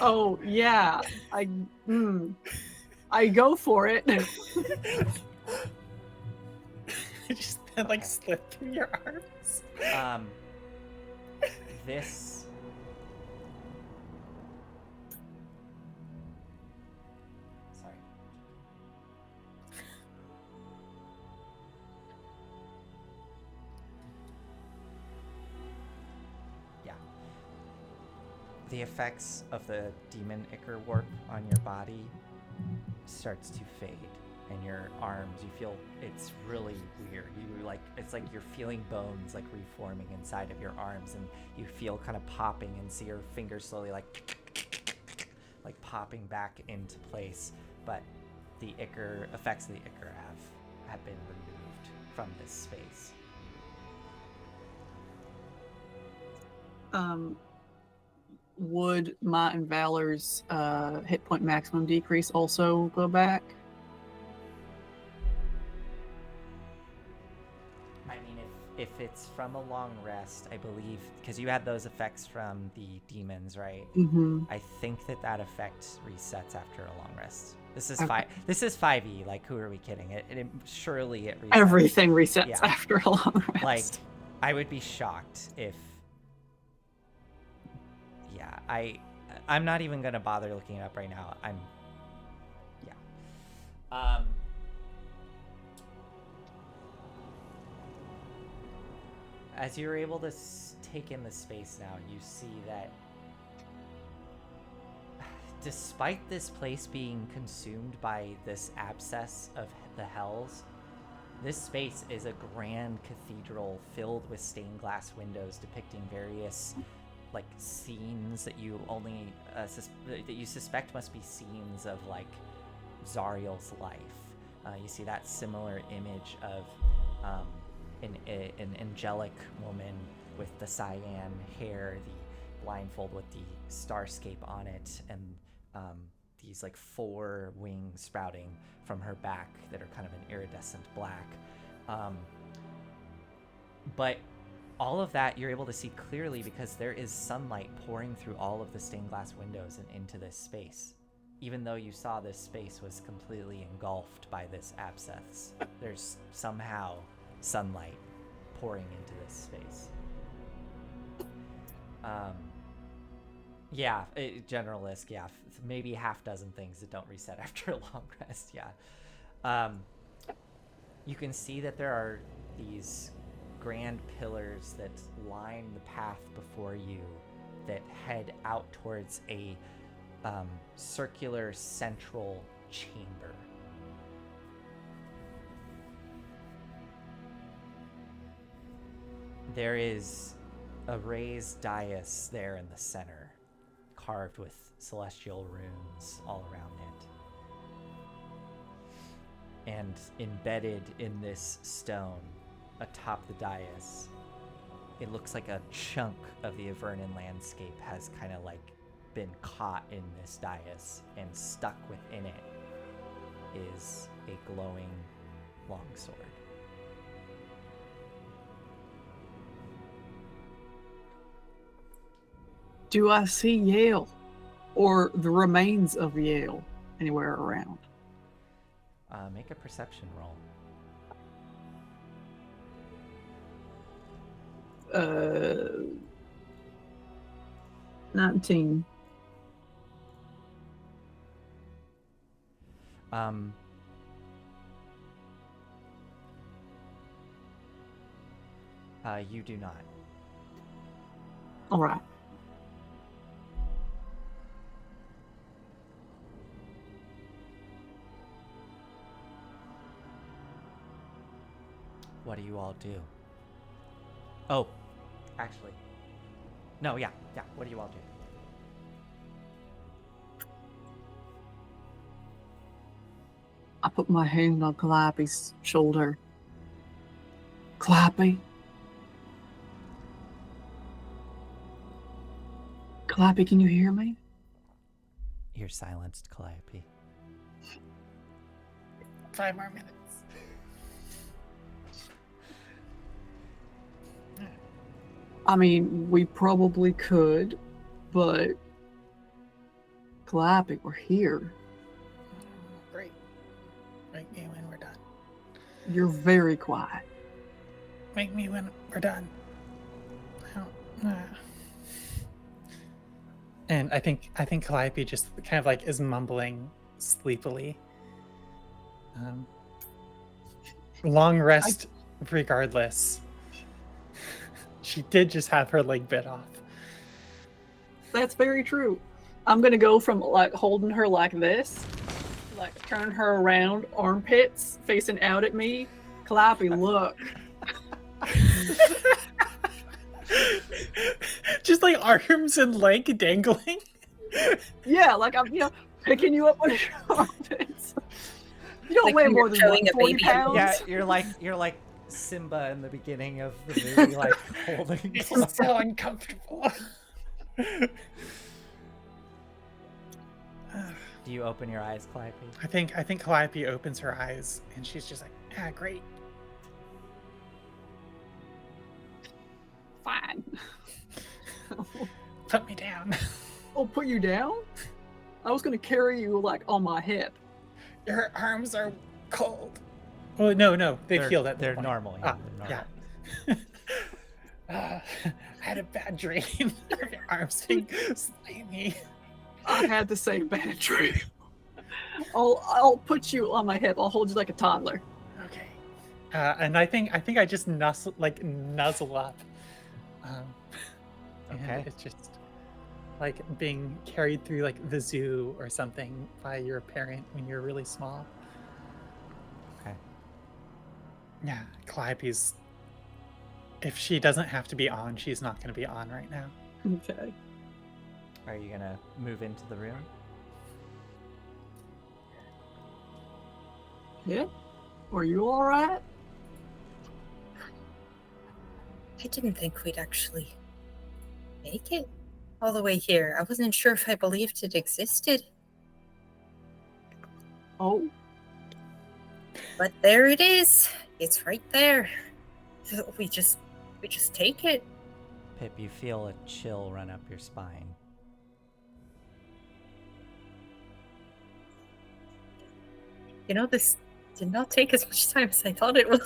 Oh yeah, I go for it. Just then, like slip through your arms. This sorry. Yeah. The effects of the demon ichor warp on your body starts to fade. And your arms, you feel it's really weird. It's like you're feeling bones like reforming inside of your arms, and you feel kind of popping and see your fingers slowly like popping back into place. But the effects of the ichor have been removed from this space. would my and Valor's hit point maximum decrease also go back? I mean, if it's from a long rest, I believe, because you had those effects from the demons, right? Mm-hmm. I think that effect resets after a long rest. This is Okay. This is 5e. Like, who are we kidding? Surely it resets. Everything resets Yeah. after a long rest. Like, I would be shocked if. Yeah, I'm not even gonna bother looking it up right now. Yeah. As you're able to take in the space now, you see that despite this place being consumed by this abscess of the hells, this space is a grand cathedral filled with stained glass windows depicting various like scenes that you only that you suspect must be scenes of like Zariel's life. You see that similar image of an angelic woman with the cyan hair, the blindfold with the starscape on it, and these like 4 wings sprouting from her back that are kind of an iridescent black. But all of that you're able to see clearly because there is sunlight pouring through all of the stained glass windows and into this space. Even though you saw this space was completely engulfed by this abscess, there's somehow sunlight pouring into this space. Yeah, generalist, yeah. Maybe half dozen things that don't reset after a long rest, yeah. You can see that there are these grand pillars that line the path before you that head out towards a circular central chamber. There is a raised dais there in the center, carved with celestial runes all around it. And embedded in this stone, atop the dais, it looks like a chunk of the Avernan landscape has kind of like been caught in this dais, and stuck within it is a glowing longsword. Do I see Yale or the remains of Yale anywhere around? Make a perception roll. 19. You do not. All right. What do you all do? Oh, actually. No, yeah. What do you all do? I put my hand on Calliope's shoulder. Calliope? Calliope, can you hear me? You're silenced, Calliope. 5 more minutes. I mean, we probably could, but Calliope, we're here. Great. Wake me when we're done. You're very quiet. Wake me when we're done. And I think Calliope just kind of like is mumbling sleepily. Long rest regardless. She did just have her leg bit off. That's very true. I'm gonna go from like holding her like this, like turn her around, armpits facing out at me. Calliope, look. Just like arms and leg dangling. Yeah, like I'm, picking you up on your armpits. You don't Like weigh you're more than towing what, a 40 baby. pounds? Yeah, you're like Simba in the beginning of the movie, like holding. This is so uncomfortable. Do you open your eyes, Calliope? I think Calliope opens her eyes and she's just like, ah, great. Fine. Put me down. I'll put you down? I was gonna carry you like on my hip. Your arms are cold. Oh no, they've healed at this They're point. normal. Ah, They're normal. I had a bad dream of your arms being slimy. I had the same bad dream. I'll put you on my hip. I'll hold you like a toddler. Okay. And I think I just nuzzle up. Okay. And it's just like being carried through like the zoo or something by your parent when you're really small. Okay. Yeah, Calliope's. If she doesn't have to be on, she's not going to be on right now. Okay. Are you gonna move into the room? Yeah? Were you alright? I didn't think we'd actually make it all the way here. I wasn't sure if I believed it existed. Oh, But there it is. It's right there. We just take it. Pip, you feel a chill run up your spine. You know, this did not take as much time as I thought it would.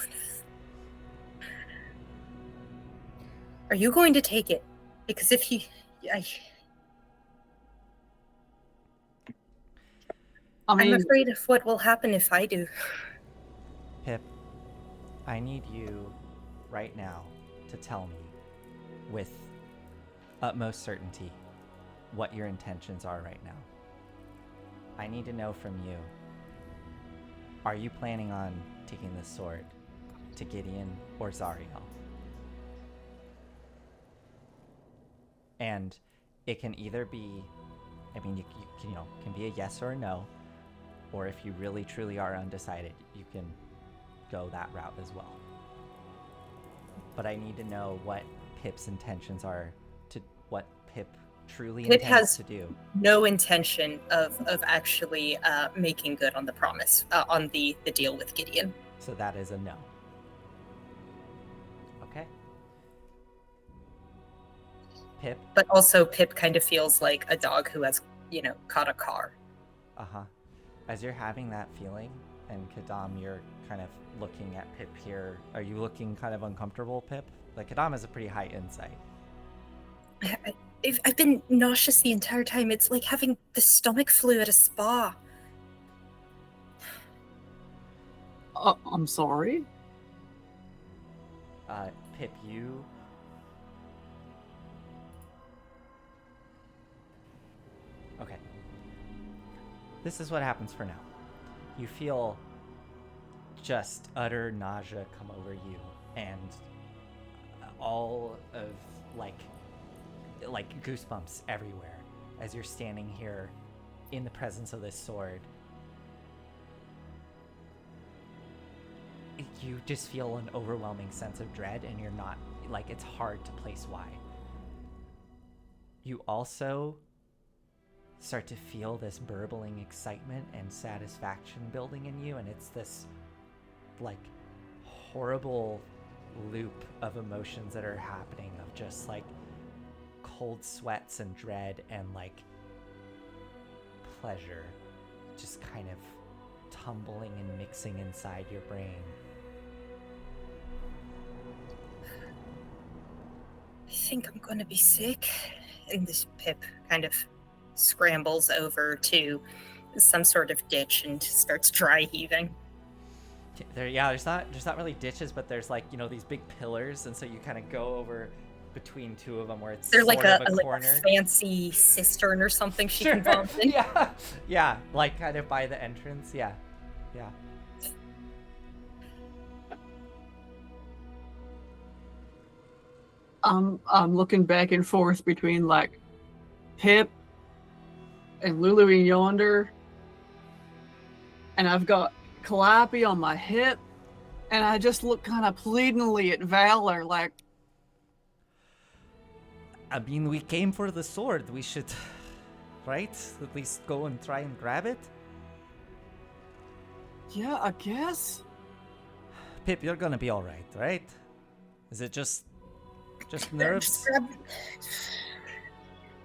Are you going to take it? Because if I mean, I'm afraid of what will happen if I do. Pip, I need you right now to tell me with utmost certainty what your intentions are right now. I need to know from you. Are you planning on taking this sword to Gideon or Zariel? And it can either be, I mean, you can be a yes or a no, or if you really truly are undecided, you can go that route as well. But I need to know what Pip's intentions are, to what Pip truly Pip intends has to do. no intention of actually making good on the promise, on the deal with Gideon. So that is a no. Okay. Pip. But also, Pip kind of feels like a dog who has, caught a car. Uh-huh. As you're having that feeling, and Kadam, you're kind of looking at Pip here. Are you looking kind of uncomfortable, Pip? Like, Kadam has a pretty high insight. I've been nauseous the entire time. It's like having the stomach flu at a spa. I'm sorry. Pip, you... Okay. This is what happens for now. You feel just utter nausea come over you, and all of like goosebumps everywhere as you're standing here in the presence of this sword. You just feel an overwhelming sense of dread, and you're not, like, it's hard to place why. You also start to feel this burbling excitement and satisfaction building in you, and it's this like horrible loop of emotions that are happening, of just like cold sweats and dread and like pleasure just kind of tumbling and mixing inside your brain. I think I'm gonna be sick. And this Pip kind of scrambles over to some sort of ditch and starts dry heaving. There's not really ditches, but there's like, these big pillars, and so you kind of go over between two of them where it's They're sort like of a corner. fancy cistern or something she can bump in. Yeah, like kind of by the entrance. Yeah. I'm looking back and forth between like Pip and Lulu in yonder, and I've got Calliope on my hip, and I just look kind of pleadingly at Valor, like, I mean, we came for the sword. We should right? At least go and try and grab it. Yeah, I guess. Pip, you're gonna be all right, right? Is it just Just nerves? grab.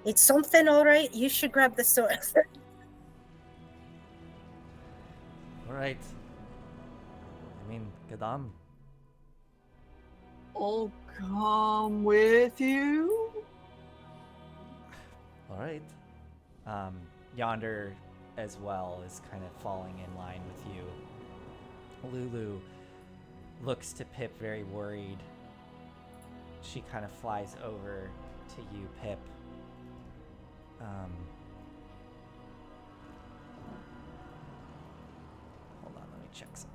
It's something, all right. You should grab the sword. All right. I mean, Gadam. I'll come with you. All right. Yonder as well is kind of falling in line with you. Lulu looks to Pip very worried. She kind of flies over to you, Pip. Hold on, let me check something.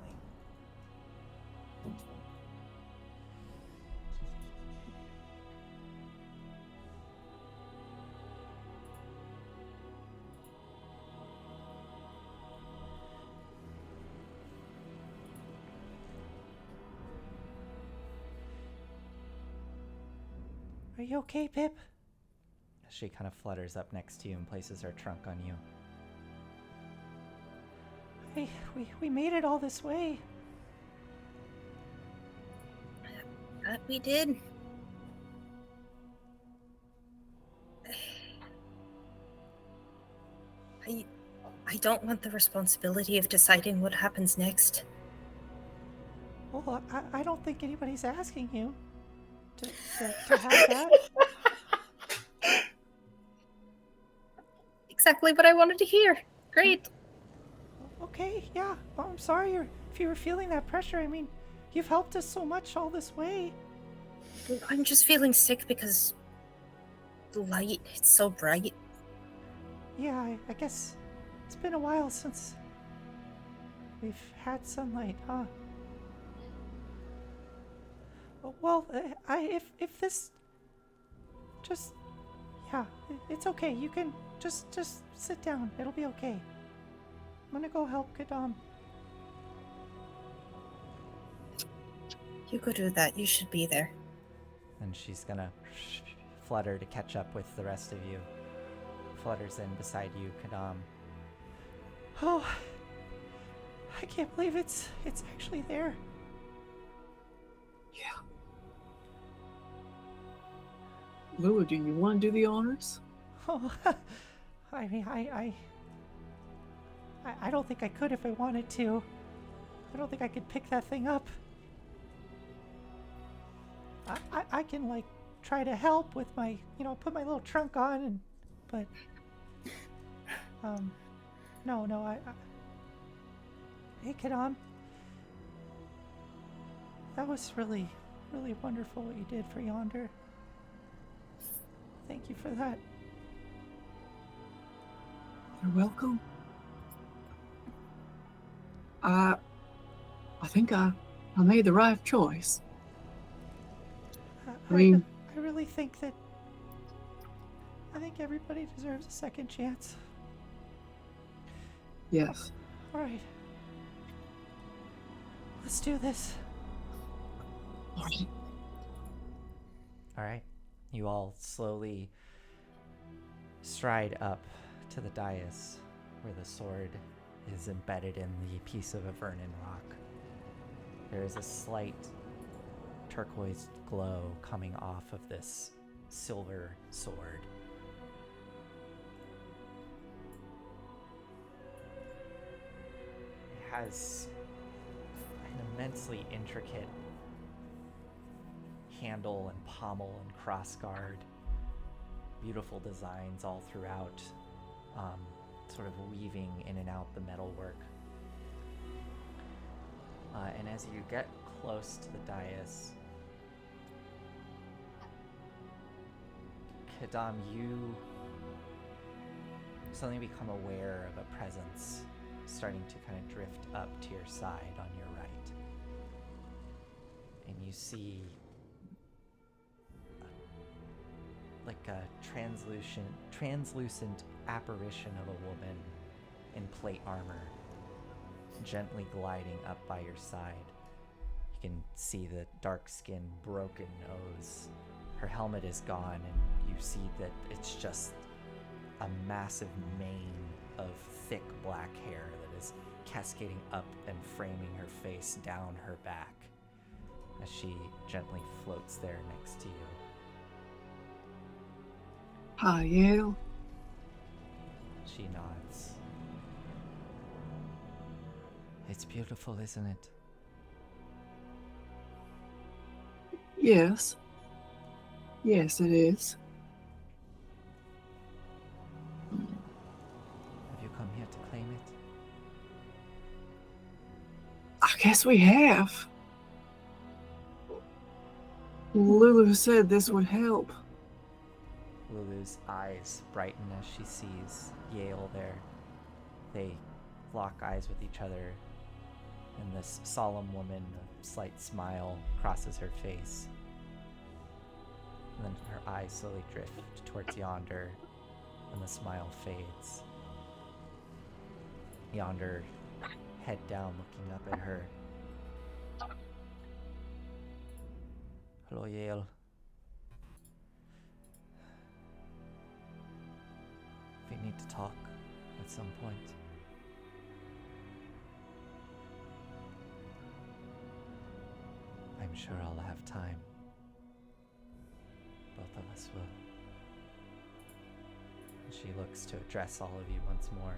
Are you okay, Pip? She kind of flutters up next to you and places her trunk on you. Hey, we made it all this way. That we did. I don't want the responsibility of deciding what happens next. Well, I don't think anybody's asking you to have that. Exactly what I wanted to hear. Great. Okay, yeah. Well, I'm sorry if you were feeling that pressure. I mean, you've helped us so much all this way. I'm just feeling sick because the light, it's so bright. Yeah, I guess it's been a while since we've had sunlight, huh? Well, if this just yeah, it's okay. You can just sit down. It'll be okay. I'm gonna go help Kadam. You go do that. You should be there. And she's gonna flutter to catch up with the rest of you. Flutters in beside you, Kadam. Oh, I can't believe it's actually there. Yeah. Lulu, do you want to do the honors? Oh, I mean, I don't think I could if I wanted to. I don't think I could pick that thing up. I can, like, try to help with my, put my little trunk on, but, no, hey, Kadam. That was really, really wonderful what you did for Yonder. Thank you for that. You're welcome. I think I made the right choice. I mean, I really think everybody deserves a second chance. yes. All right. Let's do this. All right. All right. You all slowly stride up to the dais where the sword is embedded in the piece of a Vernon rock. There is a slight turquoise glow coming off of this silver sword. It has an immensely intricate handle and pommel and crossguard, beautiful designs all throughout, sort of weaving in and out the metalwork. And as you get close to the dais, Kadam, you suddenly become aware of a presence starting to kind of drift up to your side on your right. And you see like a translucent apparition of a woman in plate armor gently gliding up by your side. You can see the dark skin, broken nose. Her helmet is gone, and you see that it's just a massive mane of thick black hair that is cascading up and framing her face down her back as she gently floats there next to you. Hi, Yale. She nods. It's beautiful, isn't it? Yes. Yes, it is. Have you come here to claim it? I guess we have. Lulu said this would help. Lulu's eyes brighten as she sees Yale there. They lock eyes with each other, and this solemn woman, a slight smile crosses her face. And then her eyes slowly drift towards Yonder, and the smile fades. Yonder, head down, looking up at her. Hello, Yale. We need to talk at some point. I'm sure I'll have time. Both of us will. And she looks to address all of you once more.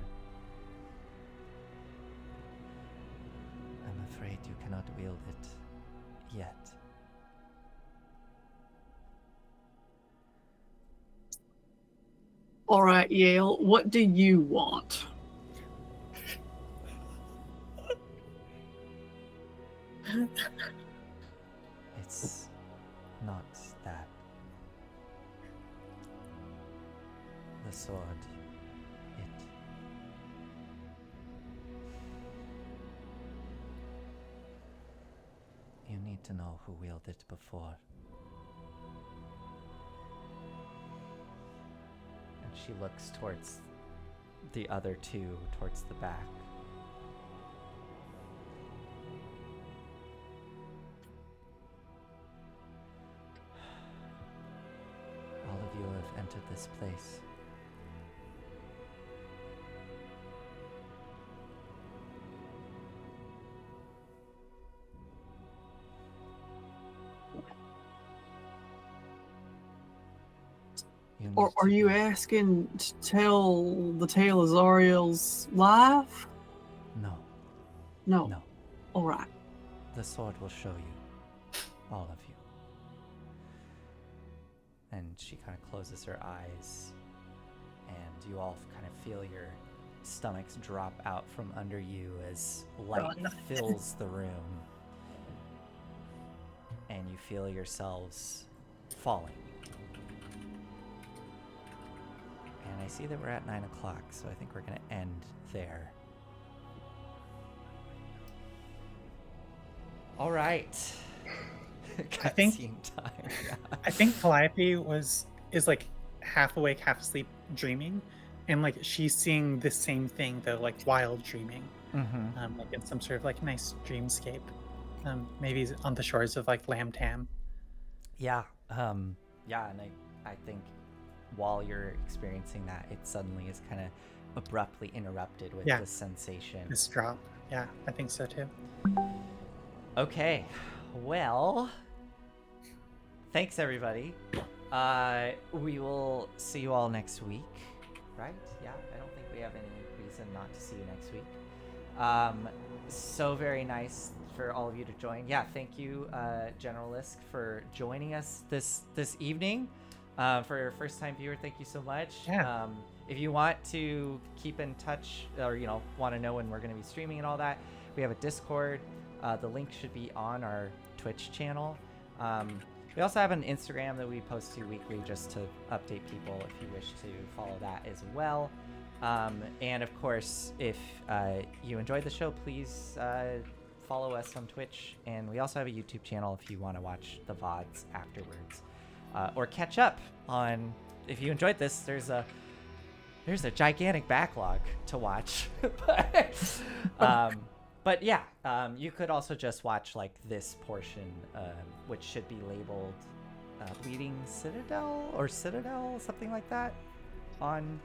I'm afraid you cannot wield it yet. All right, Yale, what do you want? It's not that. The sword, you need to know who wielded it before. And she looks towards the other two, towards the back. All of you have entered this place. Or are you asking to tell the tale of Zariel's life? No. No. No. All right. The sword will show you. All of you. And she kind of closes her eyes, and you all kind of feel your stomachs drop out from under you as light fills the room. And you feel yourselves falling. And I see that we're at 9 o'clock, so I think we're going to end there. All right. I think- Cutscene time. I think Calliope is like half awake, half asleep, dreaming, and like she's seeing the same thing though, like wild dreaming, Mm-hmm. like in some sort of like nice dreamscape, maybe on the shores of like Lam Tam. Yeah. And I think while you're experiencing that, it suddenly is kind of abruptly interrupted with this sensation. This drop, yeah, I think so too. Okay, well, thanks everybody. We will see you all next week, right? Yeah, I don't think we have any reason not to see you next week. So very nice for all of you to join. Yeah, thank you, General Lisk, for joining us this evening. For your first time viewer, thank you so much. Yeah. If you want to keep in touch or want to know when we're going to be streaming and all that, we have a Discord. The link should be on our Twitch channel. We also have an Instagram that we post to weekly just to update people if you wish to follow that as well. And of course, if you enjoyed the show, please follow us on Twitch. And we also have a YouTube channel if you want to watch the VODs afterwards. Or catch up on, if you enjoyed this, there's a gigantic backlog to watch. But yeah, you could also just watch like this portion, which should be labeled Bleeding Citadel or Citadel, something like that, on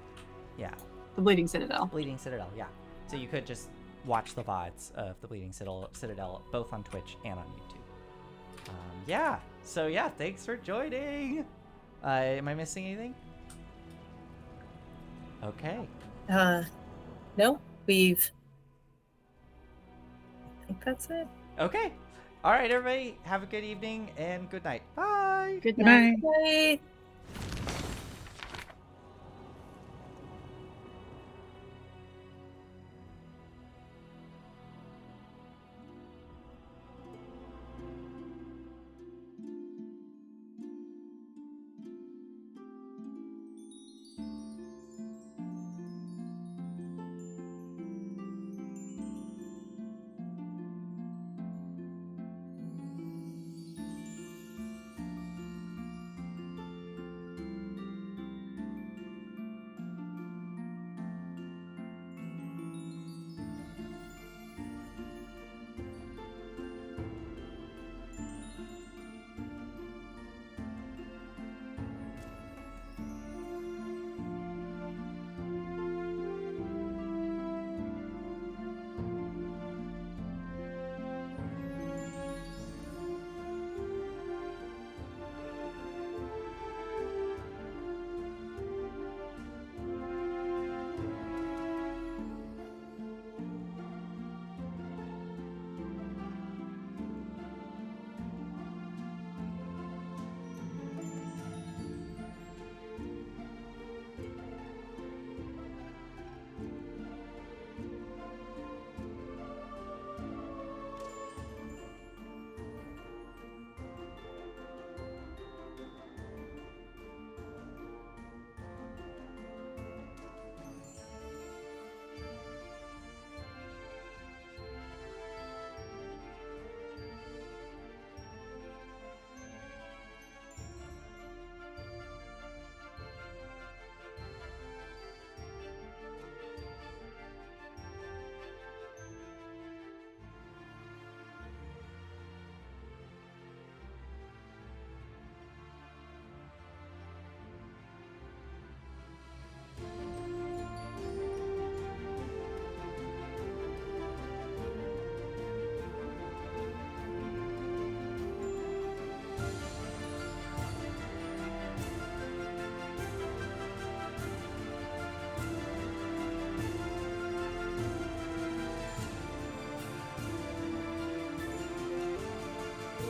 Yeah, The Bleeding Citadel. Bleeding Citadel. Yeah. So you could just watch the VODs of the Bleeding Citadel both on Twitch and on YouTube. Yeah. So yeah, thanks for joining. Am I missing anything? Okay. No, we've. I think that's it. Okay. All right, everybody. Have a good evening and good night. Bye. Good Good night. night. Bye.